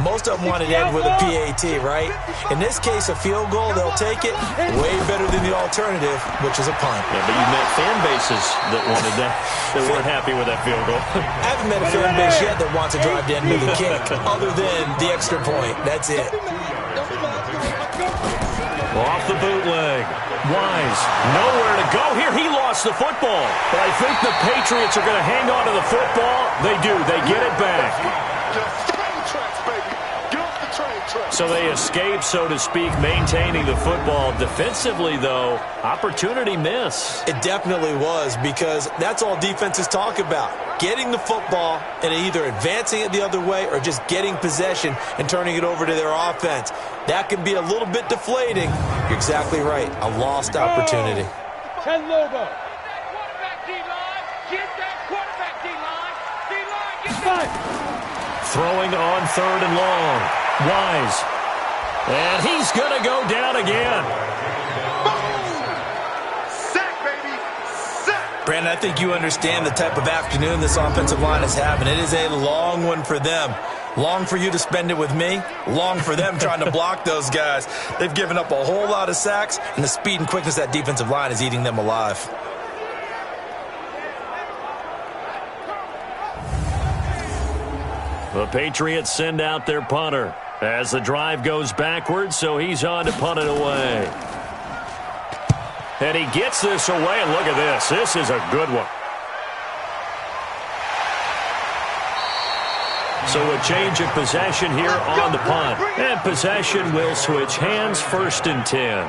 Most of them wanted to end with a PAT, right? In this case, a field goal, they'll take it way better than the alternative, which is a punt. Yeah, but you met fan bases that wanted that, that weren't happy with that field goal. I haven't met a fan base yet that wants to drive to end with a kick, other than the extra point. That's it. Off the bootleg. Wise, nowhere to go here. He lost the football. But I think the Patriots are going to hang on to the football. They do. They get it back. So they escape, so to speak, maintaining the football. Defensively, though, opportunity miss. It definitely was, because that's all defenses talk about. Getting the football and either advancing it the other way or just getting possession and turning it over to their offense. That can be a little bit deflating. You're exactly right. A lost opportunity. 10 logo. Quarterback D-line. Get that quarterback D-line. D-line, get that. Throwing on 3rd and long. Wise. And he's going to go down again. Sack, baby. Sack. Brandon, I think you understand the type of afternoon this offensive line is having. It is a long one for them. Long for you to spend it with me. Long for them trying to block those guys. They've given up a whole lot of sacks, and the speed and quickness of that defensive line is eating them alive. The Patriots send out their punter as the drive goes backwards, so he's on to punt it away. And he gets this away, and look at this. This is a good one. So a change of possession here on the punt. And possession will switch hands, 1st and 10.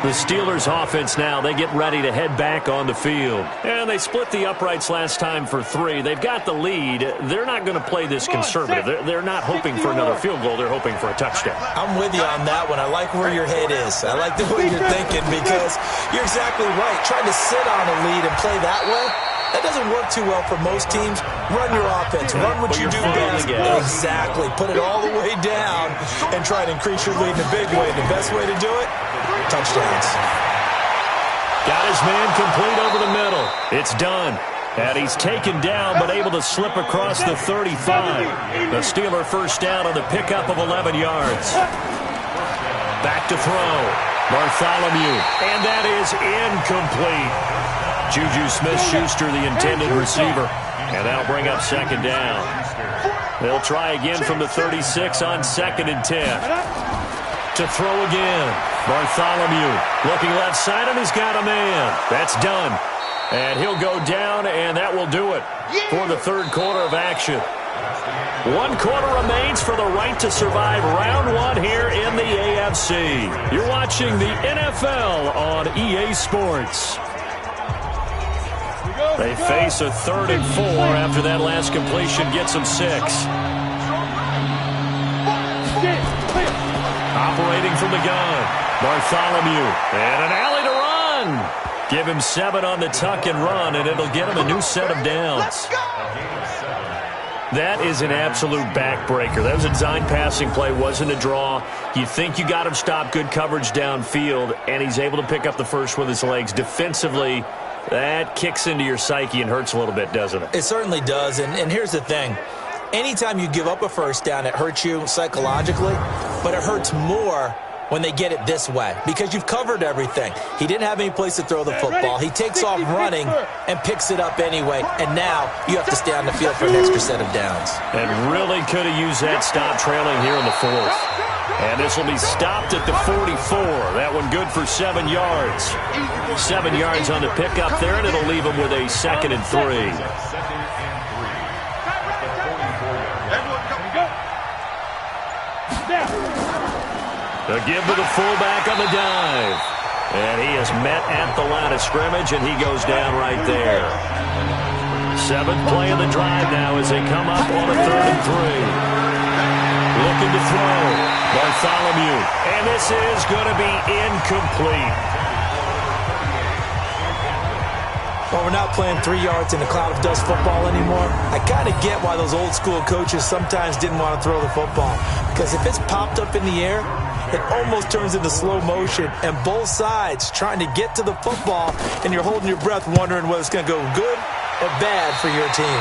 The Steelers offense now, they get ready to head back on the field. And they split the uprights last time for 3. They've got the lead. They're not going to play this conservative. They're not hoping for another field goal. They're hoping for a touchdown. I'm with you on that one. I like where your head is. I like the way you're thinking, because you're exactly right. Trying to sit on a lead and play that way, that doesn't work too well for most teams. Run your offense. Run what you do best. Exactly. Put it all the way down and try to increase your lead in a big way. The best way to do it, touchdowns. Got his man complete over the middle. It's done. And he's taken down, but able to slip across the 35. The Steeler first down on the pickup of 11 yards. Back to throw. Bartholomew. And that is incomplete. Juju Smith-Schuster, the intended receiver. And that'll bring up 2nd down. They'll try again from the 36 on 2nd and 10. To throw again. Bartholomew looking left side, and he's got a man. That's done. And he'll go down, and that will do it for the 3rd quarter of action. 1 quarter remains for the right to survive round 1 here in the AFC. You're watching the NFL on EA Sports. They face a 3rd and 4 after that last completion gets them 6. Operating from the gun, Bartholomew, and an alley to run. Give him 7 on the tuck and run, and it'll get him a new set of downs. That is an absolute backbreaker. That was a design passing play, wasn't a draw. You think you got him stopped, good coverage downfield, and he's able to pick up the first with his legs. Defensively, that kicks into your psyche and hurts a little bit, doesn't it? It certainly does, and here's the thing. Anytime you give up a first down, it hurts you psychologically, but it hurts more when they get it this way because you've covered everything. He didn't have any place to throw the football. He takes off running and picks it up anyway, and now you have to stay on the field for an extra set of downs. And really could have used that stop trailing here in the 4th. And this will be stopped at the 44. That one good for 7 yards. 7 yards on the pickup there, and it'll leave him with a 2nd and 3. A give to the fullback on the dive. And he is met at the line of scrimmage, and he goes down right there. 7th play of the drive now as they come up on a 3rd and 3. Looking to throw. Bartholomew. And this is going to be incomplete. Well, we're not playing 3 yards in a cloud of dust football anymore. I kind of get why those old school coaches sometimes didn't want to throw the football. Because if it's popped up in the air, it almost turns into slow motion, and both sides trying to get to the football, and you're holding your breath wondering whether it's going to go good or bad for your team.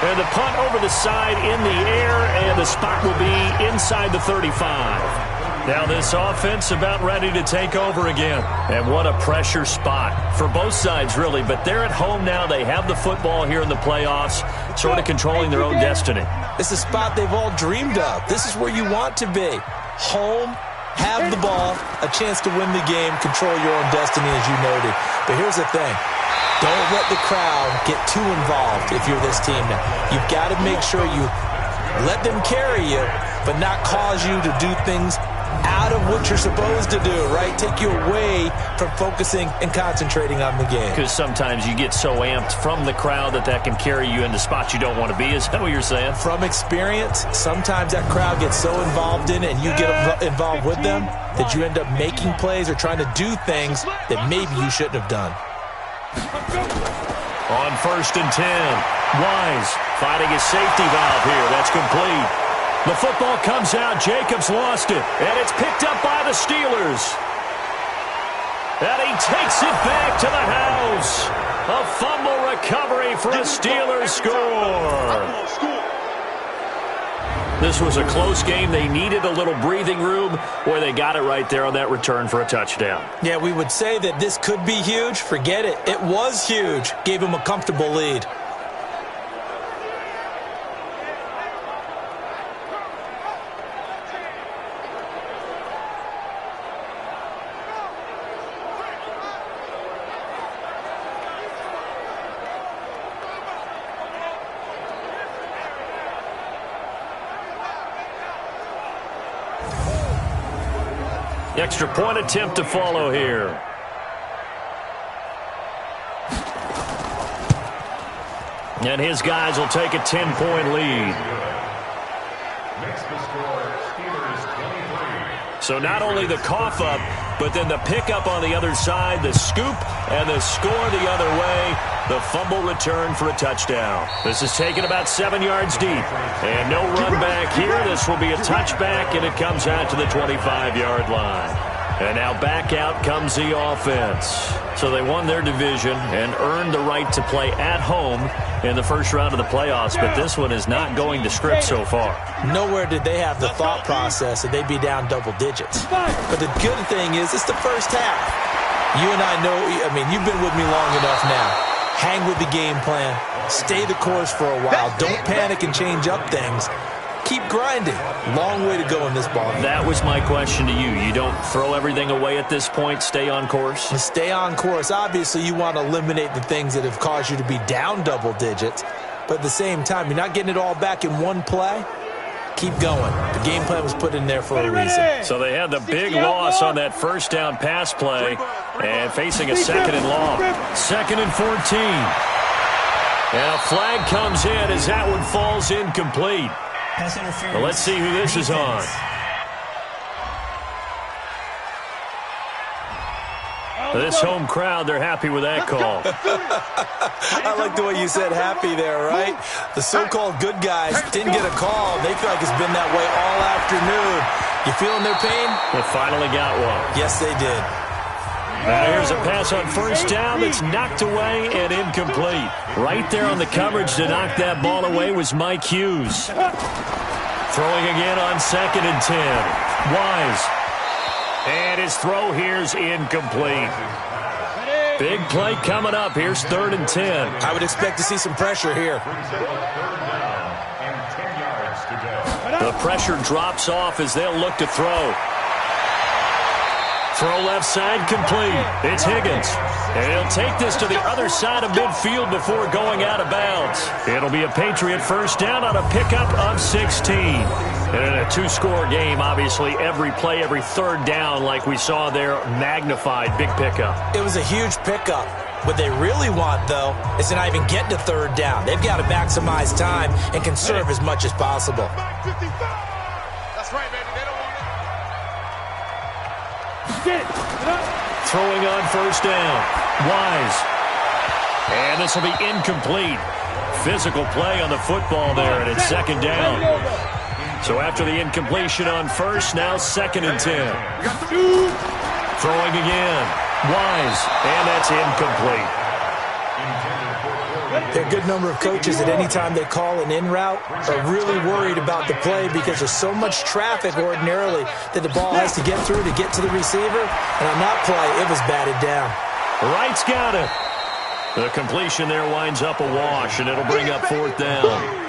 And the punt over the side in the air, and the spot will be inside the 35. Now this offense about ready to take over again. And what a pressure spot for both sides, really. But they're at home now. They have the football here in the playoffs, sort of controlling their own destiny. It's a spot they've all dreamed of. This is where you want to be. Home, have the ball, a chance to win the game, control your own destiny, as you noted. But here's the thing. Don't let the crowd get too involved if you're this team now. You've got to make sure you let them carry you, but not cause you to do things out of what you're supposed to do, right? Take you away from focusing and concentrating on the game. Because sometimes you get so amped from the crowd that can carry you into spots you don't want to be. Is that what you're saying? From experience, sometimes that crowd gets so involved in it and you get involved with them that you end up making plays or trying to do things that maybe you shouldn't have done. On 1st and 10, Wise finding his safety valve here. That's complete. The football comes out. Jacobs lost it. And it's picked up by the Steelers. And he takes it back to the house. A fumble recovery for a Steelers score. This was a close game. They needed a little breathing room. Boy, they got it right there on that return for a touchdown. Yeah, we would say that this could be huge. Forget it. It was huge. Gave him a comfortable lead. Extra point attempt to follow here. And his guys will take a 10-point lead. Makes the score Steelers 23. So not only the cough up, but then the pickup on the other side, the scoop, and the score the other way. The fumble return for a touchdown. This is taken about 7 yards deep. And no run back here. This will be a touchback, and it comes out to the 25-yard line. And now back out comes the offense. So they won their division and earned the right to play at home in the first round of the playoffs, but this one is not going to script so far. Nowhere did they have the thought process that they'd be down double digits. But the good thing is it's the first half. You and I know, I mean, you've been with me long enough now. Hang with the game plan. Stay the course for a while. Don't panic and change up things. Keep grinding. Long way to go in this ball game. That was my question to you. You don't throw everything away at this point? Stay on course? Stay on course. Obviously, you want to eliminate the things that have caused you to be down double digits. But at the same time, you're not getting it all back in one play. Keep going. The game plan was put in there for a reason. So they had the big loss on that first down pass play and facing a 2nd and long. 2nd and 14. And a flag comes in as that one falls incomplete. Pass interference. Well, let's see who this is on. This home crowd, they're happy with that call. I like the way you said happy there, right? The so-called good guys didn't get a call. They feel like it's been that way all afternoon. You feeling their pain? They finally got one. Yes, they did. Now here's a pass on first down that's knocked away and incomplete. Right there on the coverage to knock that ball away was Mike Hughes. Throwing again on 2nd and 10. Wise. And his throw here's incomplete. Big play coming up. Here's 3rd and 10. I would expect to see some pressure here. The pressure drops off as they'll look to throw. Throw left side complete. It's Higgins. And he'll take this to the other side of midfield before going out of bounds. It'll be a Patriot first down on a pickup of 16. And in a 2-score game, obviously, every play, every 3rd down, like we saw there, magnified. Big pickup. It was a huge pickup. What they really want, though, is to not even get to 3rd down. They've got to maximize time and conserve as much as possible. That's right, baby. They don't want it. Throwing on first down. Wise. And this will be incomplete. Physical play on the football there, and it's 2nd down. So after the incompletion on first, now 2nd and 10. Throwing again. Wise. And that's incomplete. There are a good number of coaches at any time they call an in route are really worried about the play because there's so much traffic ordinarily that the ball has to get through to get to the receiver. And on that play, it was batted down. Wright's got it. The completion there winds up a wash, and it'll bring up 4th down.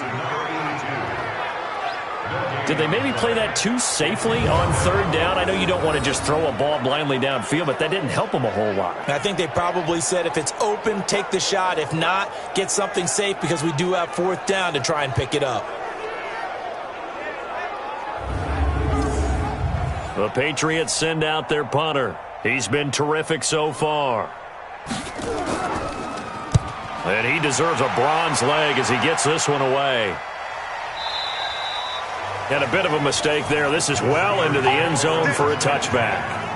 Did they maybe play that too safely on 3rd down? I know you don't want to just throw a ball blindly downfield, but that didn't help them a whole lot. I think they probably said if it's open, take the shot. If not, get something safe because we do have 4th down to try and pick it up. The Patriots send out their punter. He's been terrific so far. And he deserves a bronze leg as he gets this one away. And a bit of a mistake there. This is well into the end zone for a touchback.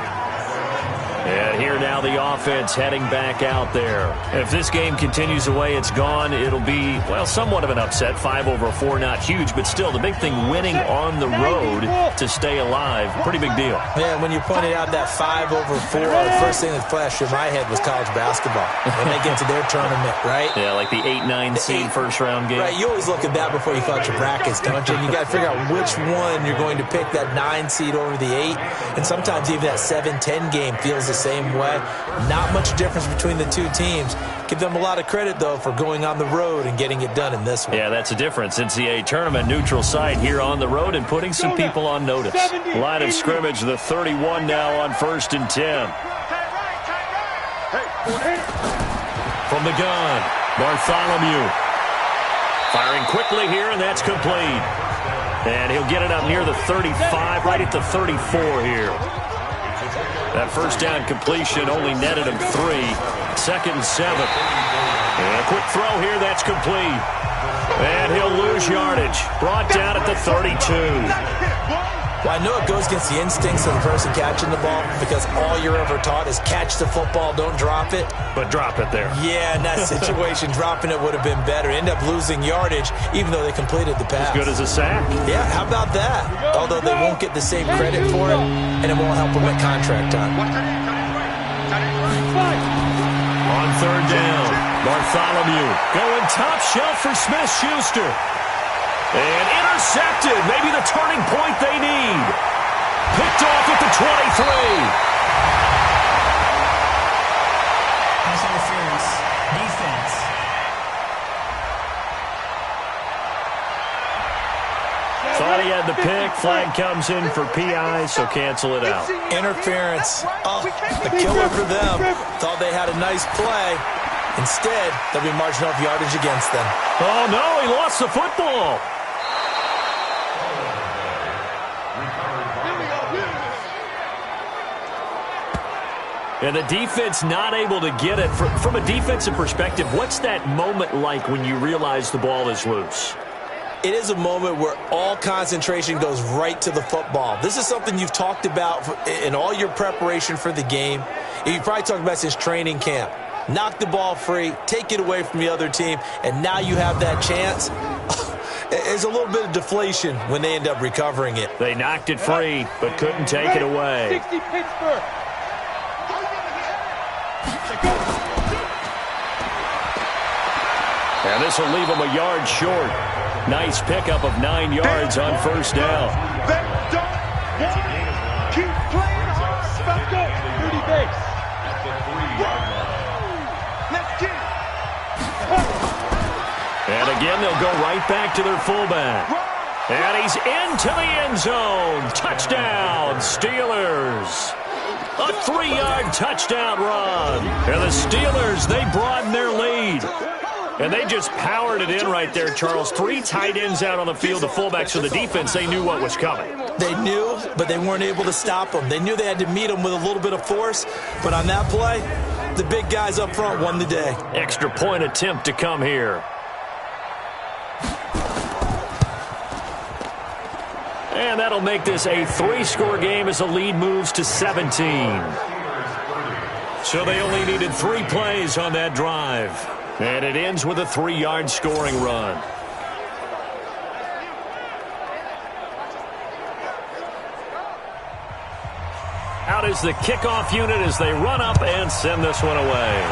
And here now the offense heading back out there. If this game continues the way it's gone, it'll be, well, somewhat of an upset. 5-4, not huge, but still the big thing, winning on the road to stay alive. Pretty big deal. Yeah, when you pointed out that 5-4, the first thing that flashed through my head was college basketball. When they get to their tournament, right? Yeah, like the 8-9 seed first-round game. Right, you always look at that before you fill out your brackets, don't you? And you got to figure out which one you're going to pick, that 9 seed over the 8. And sometimes even that 7-10 game feels the same way. Not much difference between the two teams. Give them a lot of credit, though, for going on the road and getting it done in this one. Yeah, that's a difference. NCAA tournament neutral site here on the road and putting some people on notice. Line of scrimmage, the 31 now on 1st and 10. From the gun, Bartholomew. Firing quickly here, and that's complete. And he'll get it up near the 35, right at the 34 here. That first down completion only netted him 3. 2nd and 7. And a quick throw here, that's complete. And he'll lose yardage. Brought down at the 32. Well, I know it goes against the instincts of the person catching the ball because all you're ever taught is catch the football, don't drop it. But drop it there. Yeah, in that situation, dropping it would have been better. End up losing yardage, even though they completed the pass. As good as a sack. Yeah, how about that? Although they won't get the same credit for it, and it won't help them at contract time. On 3rd down, Bartholomew going top shelf for Smith-Schuster. And intercepted, maybe the turning point they need. Picked off at the 23. Pass interference. Defense. Thought he had the pick. Flag comes in for PI, so cancel it out. Interference. Oh, the killer for them. Thought they had a nice play. Instead, they'll be marching off yardage against them. Oh, no, he lost the football. And the defense not able to get it. From a defensive perspective, what's that moment like when you realize the ball is loose? It is a moment where all concentration goes right to the football. This is something you've talked about in all your preparation for the game. You probably talked about since training camp. Knock the ball free, take it away from the other team, and now you have that chance. There's a little bit of deflation when they end up recovering it. They knocked it free, but couldn't take it away. 60 Pittsburgh. And this will leave them a yard short. Nice pickup of 9 yards on first down. They don't want it. Keep playing hard. Let's go. 30 base. At the 3-yard line. Let's get it. And again, they'll go right back to their fullback. And he's into the end zone. Touchdown, Steelers. A 3-yard touchdown run. And the Steelers, they broaden their lead. And they just powered it in right there, Charles. 3 tight ends out on the field. The fullbacks for the defense, they knew what was coming. They knew, but they weren't able to stop them. They knew they had to meet them with a little bit of force. But on that play, the big guys up front won the day. Extra point attempt to come here. And that'll make this a 3-score game as the lead moves to 17. So they only needed 3 plays on that drive. And it ends with a 3-yard scoring run. Out is the kickoff unit as they run up and send this one away.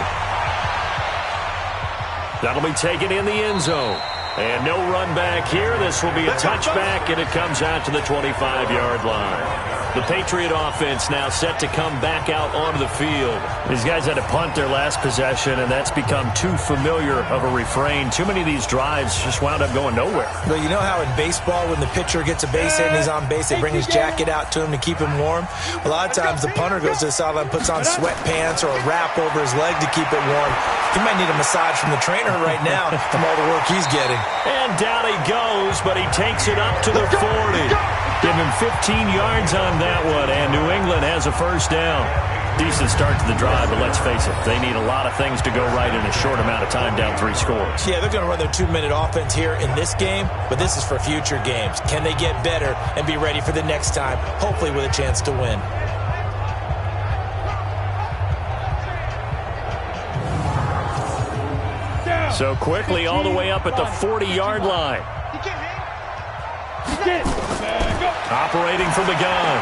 That'll be taken in the end zone. And no run back here. This will be a touchback, and it comes out to the 25-yard line. The Patriot offense now set to come back out onto the field. These guys had to punt their last possession, and that's become too familiar of a refrain. Too many of these drives just wound up going nowhere. Well, you know how in baseball when the pitcher gets a base hit and he's on base, they bring his jacket out to him to keep him warm? A lot of times the punter goes to the sideline, puts on sweatpants or a wrap over his leg to keep it warm. He might need a massage from the trainer right now from all the work he's getting. And down he goes, but he takes it up to the 40. Give him 15 yards on that one, and New England has a first down. Decent start to the drive, but let's face it, they need a lot of things to go right in a short amount of time, down 3 scores. Yeah, they're going to run their 2-minute offense here in this game, but this is for future games. Can they get better and be ready for the next time, hopefully with a chance to win? So quickly all the way up at the 40-yard line. Operating from the gun.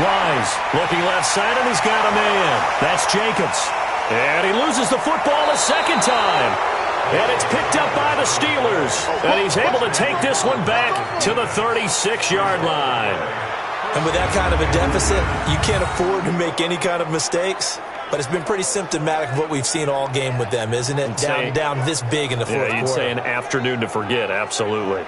Wise looking left side, and he's got a man. That's Jacobs. And he loses the football a second time. And it's picked up by the Steelers. And he's able to take this one back to the 36-yard line. And with that kind of a deficit, you can't afford to make any kind of mistakes. But it's been pretty symptomatic of what we've seen all game with them, isn't it? Down this big in the fourth quarter. Yeah, you'd say an afternoon to forget, absolutely.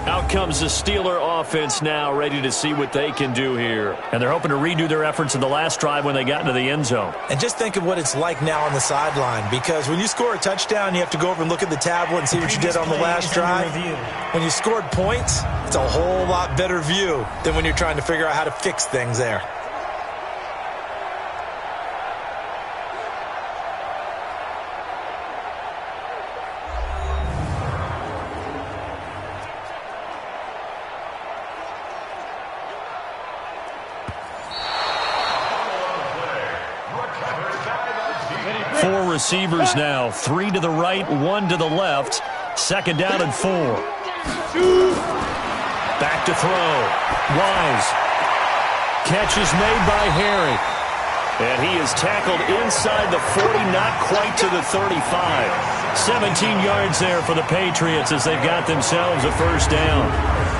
Out comes the Steeler offense now, ready to see what they can do here. And they're hoping to redo their efforts in the last drive when they got into the end zone. And just think of what it's like now on the sideline, because when you score a touchdown, you have to go over and look at the tablet and see what you did on the last drive. When you scored points, it's a whole lot better view than when you're trying to figure out how to fix things there. Four receivers now, 3 to the right, 1 to the left. Second down and 4. Back to throw. Wise. Catch is made by Harry. And he is tackled inside the 40, not quite to the 35. 17 yards there for the Patriots as they've got themselves a first down.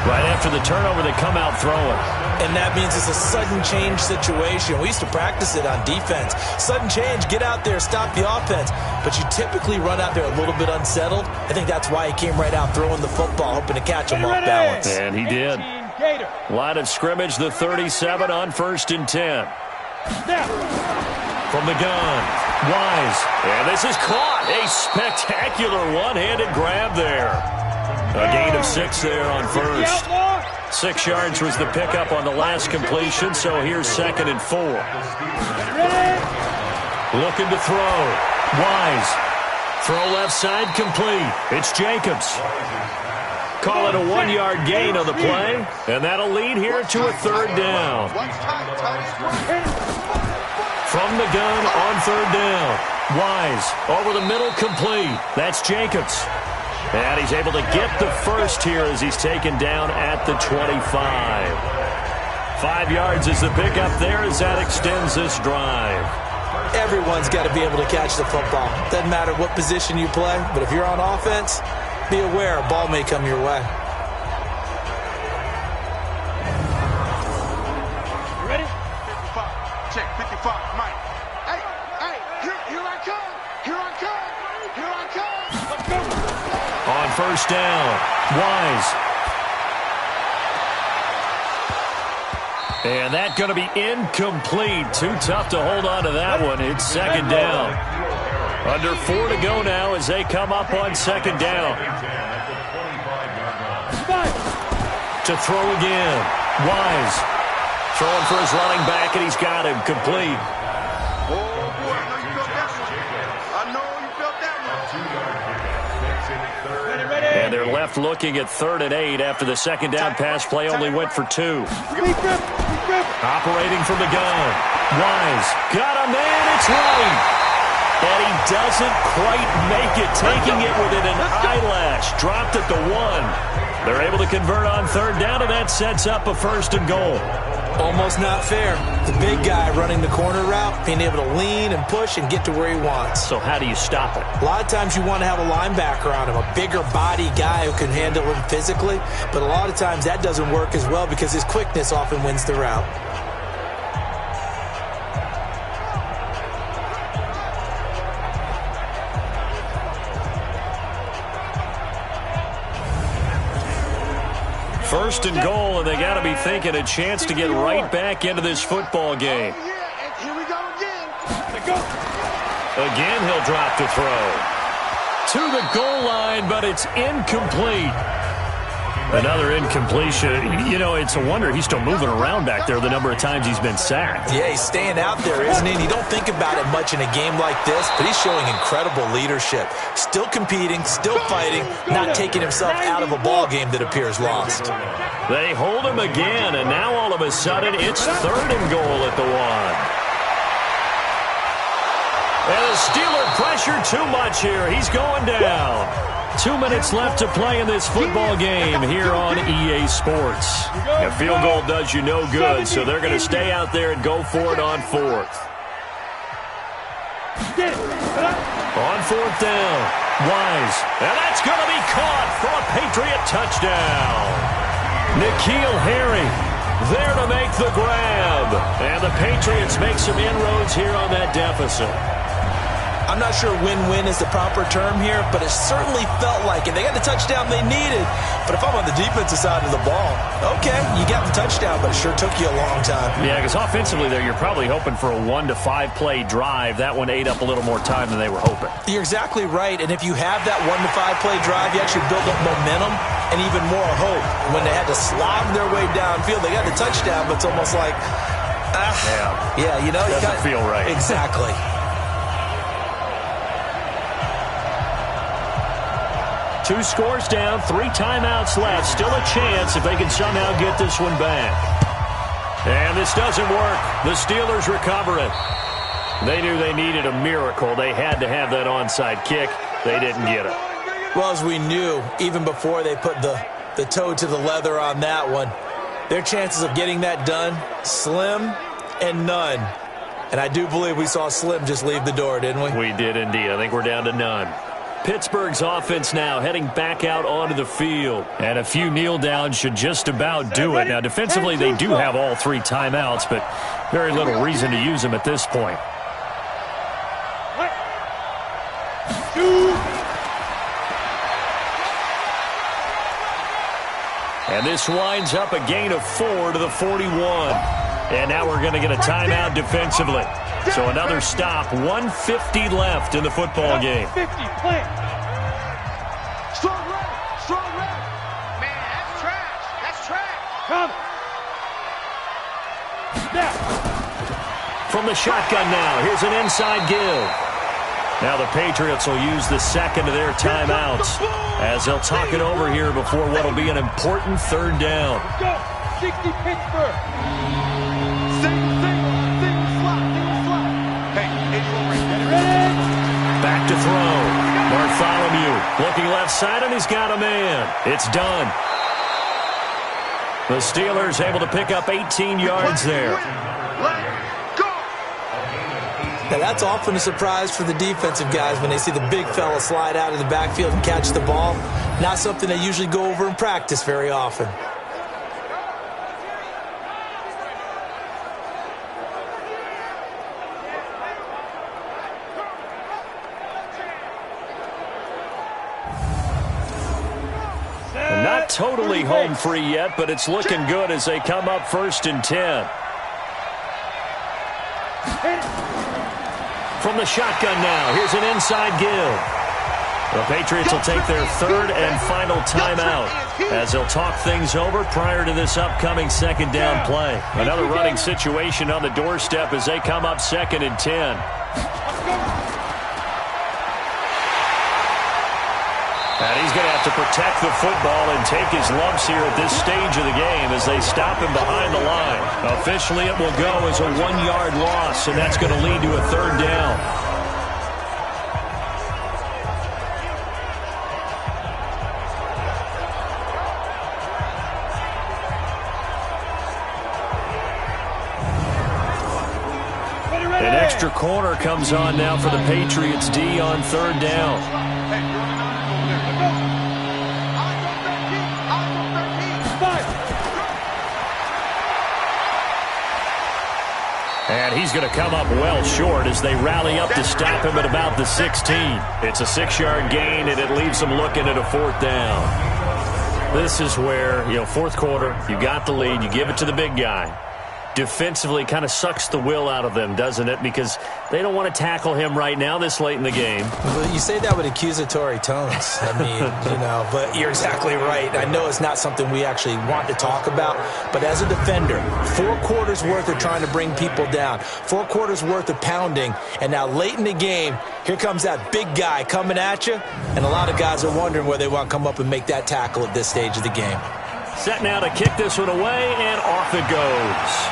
Right after the turnover, they come out throwing. And that means it's a sudden change situation. We used to practice it on defense. Sudden change, get out there, stop the offense. But you typically run out there a little bit unsettled. I think that's why he came right out throwing the football, hoping to catch him off balance. And he did. Gator. Line of scrimmage, the 37 on 1st and 10. Snap. From the gun, Wise. And this is caught. A spectacular one-handed grab there. A gain of 6 there on first. 6 yards was the pickup on the last completion, so here's 2nd and 4. Looking to throw. Wise. Throw left side complete. It's Jacobs. Call it a 1-yard gain on the play, and that'll lead here to a 3rd down. From the gun on 3rd down. Wise over the middle complete. That's Jacobs. And he's able to get the first here as he's taken down at the 25. 5 yards is the pickup there as that extends this drive. Everyone's got to be able to catch the football. Doesn't matter what position you play, but if you're on offense, be aware a ball may come your way. You ready? 55. Check. 55. Mike. Hey. Here I come. Here I come. Let's go. On 1st down, Wise. And that's going to be incomplete. Too tough to hold on to that one. It's 2nd down. Under 4 to go now as they come up on 2nd down. To throw again. Wise. Throwing for his running back, and he's got him complete. And they're left looking at 3rd and 8 after the 2nd down pass play only went for 2. Operating from the gun. Wise. Got a man. It's right. And he doesn't quite make it, taking it within an eyelash. Dropped at the 1. They're able to convert on 3rd down, and that sets up a 1st and goal. Almost not fair. The big guy running the corner route, being able to lean and push and get to where he wants. So how do you stop it? A lot of times you want to have a linebacker on him, a bigger body guy who can handle him physically. But a lot of times that doesn't work as well because his quickness often wins the route. First and goal, and they got to be thinking a chance to get right back into this football game. Here we go again. Again, he'll drop to throw. To the goal line, but it's incomplete. Another incompletion. You know, it's a wonder he's still moving around back there the number of times he's been sacked. Yeah, he's staying out there, isn't he? And you don't think about it much in a game like this, but he's showing incredible leadership. Still competing, still fighting, not taking himself out of a ball game that appears lost. They hold him again, and now all of a sudden it's 3rd and goal at the 1. And the Steeler pressure too much here. He's going down. 2 minutes left to play in this football game here on EA Sports. A field goal does you no good, so they're going to stay out there and go for it on 4th. On 4th down, Wise. And that's going to be caught for a Patriot touchdown. N'Keal Harry there to make the grab. And the Patriots make some inroads here on that deficit. I'm not sure win-win is the proper term here, but it certainly felt like it. They got the touchdown they needed, but if I'm on the defensive side of the ball, okay, you got the touchdown, but it sure took you a long time. Yeah, because offensively there, you're probably hoping for a 1 to 5 play drive. That one ate up a little more time than they were hoping. You're exactly right, and if you have that 1 to 5 play drive, you actually build up momentum and even more hope. When they had to slog their way downfield, they got the touchdown, but it's almost like, yeah, you know, doesn't feel right. Exactly. Two scores down, 3 timeouts left. Still a chance if they can somehow get this one back. And this doesn't work. The Steelers recover it. They knew they needed a miracle. They had to have that onside kick. They didn't get it. Well, as we knew, even before they put the toe to the leather on that one, their chances of getting that done, slim and none. And I do believe we saw Slim just leave the door, didn't we? We did indeed. I think we're down to none. Pittsburgh's offense now heading back out onto the field. And a few kneel downs should just about do it. Now, defensively, they do have all 3 timeouts, but very little reason to use them at this point. And this winds up a gain of 4 to the 41. And now we're going to get a timeout defensively. So another stop, 1:50 left in the football game. 50, plant. Strong red. Man, that's trash. That's trash. Come. Snap. From the shotgun now, here's an inside give. Now the Patriots will use the second of their timeouts as they'll talk it over here before what will be an important third down. Let's go. 60 Pittsburgh. Single slot. Hey, 81 right. Get it ready. Back to throw. Bartholomew looking left side, and he's got a man. It's done. The Steelers able to pick up 18 yards there. Now, that's often a surprise for the defensive guys when they see the big fella slide out of the backfield and catch the ball. Not something they usually go over in practice very often. And not totally home free yet, but it's looking good as they come up 1st and 10. From the shotgun now, here's an inside give. The Patriots will take their third and final timeout as they'll talk things over prior to this upcoming second down play. Another running situation on the doorstep as they come up 2nd and 10. And he's going to have to protect the football and take his lumps here at this stage of the game as they stop him behind the line. Officially, it will go as a 1-yard loss, and that's going to lead to a third down. An extra corner comes on now for the Patriots D on third down. And he's going to come up well short as they rally up to stop him at about the 16. It's a 6-yard gain, and it leaves them looking at a 4th down. This is where, fourth quarter, you got the lead, you give it to the big guy. Defensively kind of sucks the will out of them, doesn't it? Because they don't want to tackle him right now this late in the game. Well, you say that with accusatory tones. I mean, but you're exactly right. I know it's not something we actually want to talk about, but as a defender, 4 quarters worth of trying to bring people down, 4 quarters worth of pounding, and now late in the game, here comes that big guy coming at you, and a lot of guys are wondering where they want to come up and make that tackle at this stage of the game. Set now to kick this one away, and off it goes.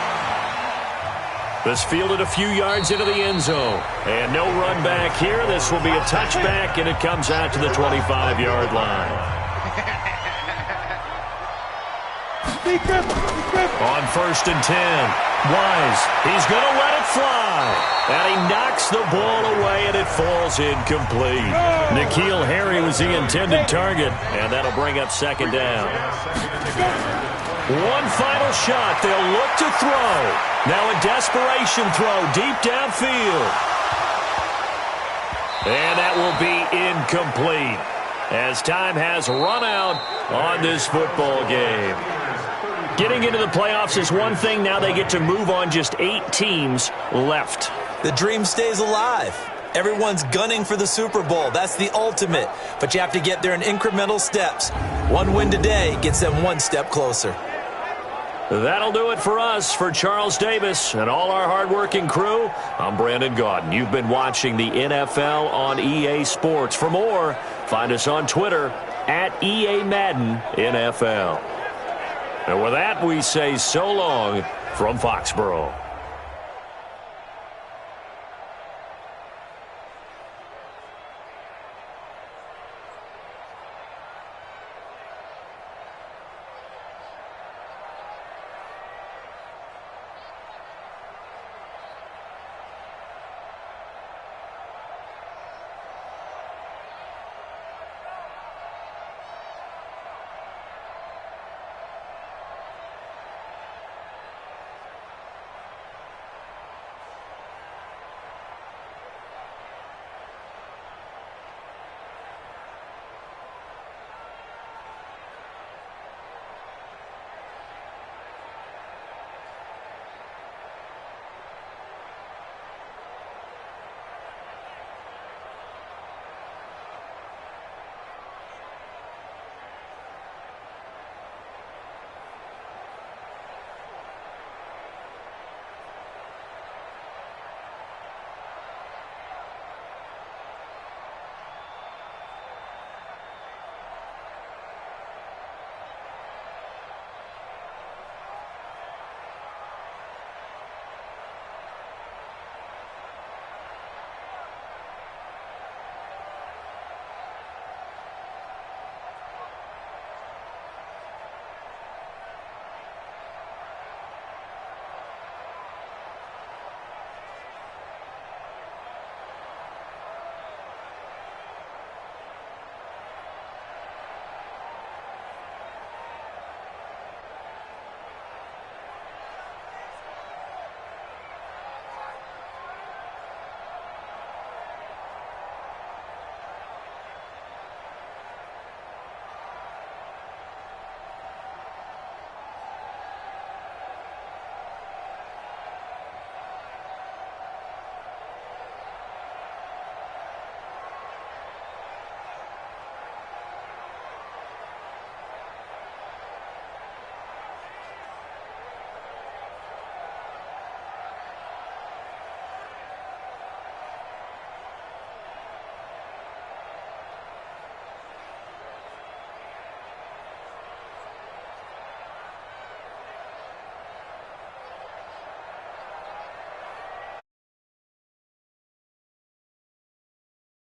This fielded a few yards into the end zone. And no run back here. This will be a touchback, and it comes out to the 25-yard line. On 1st and 10, Wise, he's going to let it fly. And he knocks the ball away, and it falls incomplete. N'Keal Harry was the intended target, and that'll bring up 2nd down. One final shot. They'll look to throw. Now a desperation throw deep downfield. And that will be incomplete as time has run out on this football game. Getting into the playoffs is one thing. Now they get to move on. Just 8 teams left. The dream stays alive. Everyone's gunning for the Super Bowl. That's the ultimate. But you have to get there in incremental steps. One win today gets them 1 step closer. That'll do it for us. For Charles Davis and all our hardworking crew, I'm Brandon Gaudin. You've been watching the NFL on EA Sports. For more, find us on Twitter at EA Madden NFL. And with that, we say so long from Foxborough.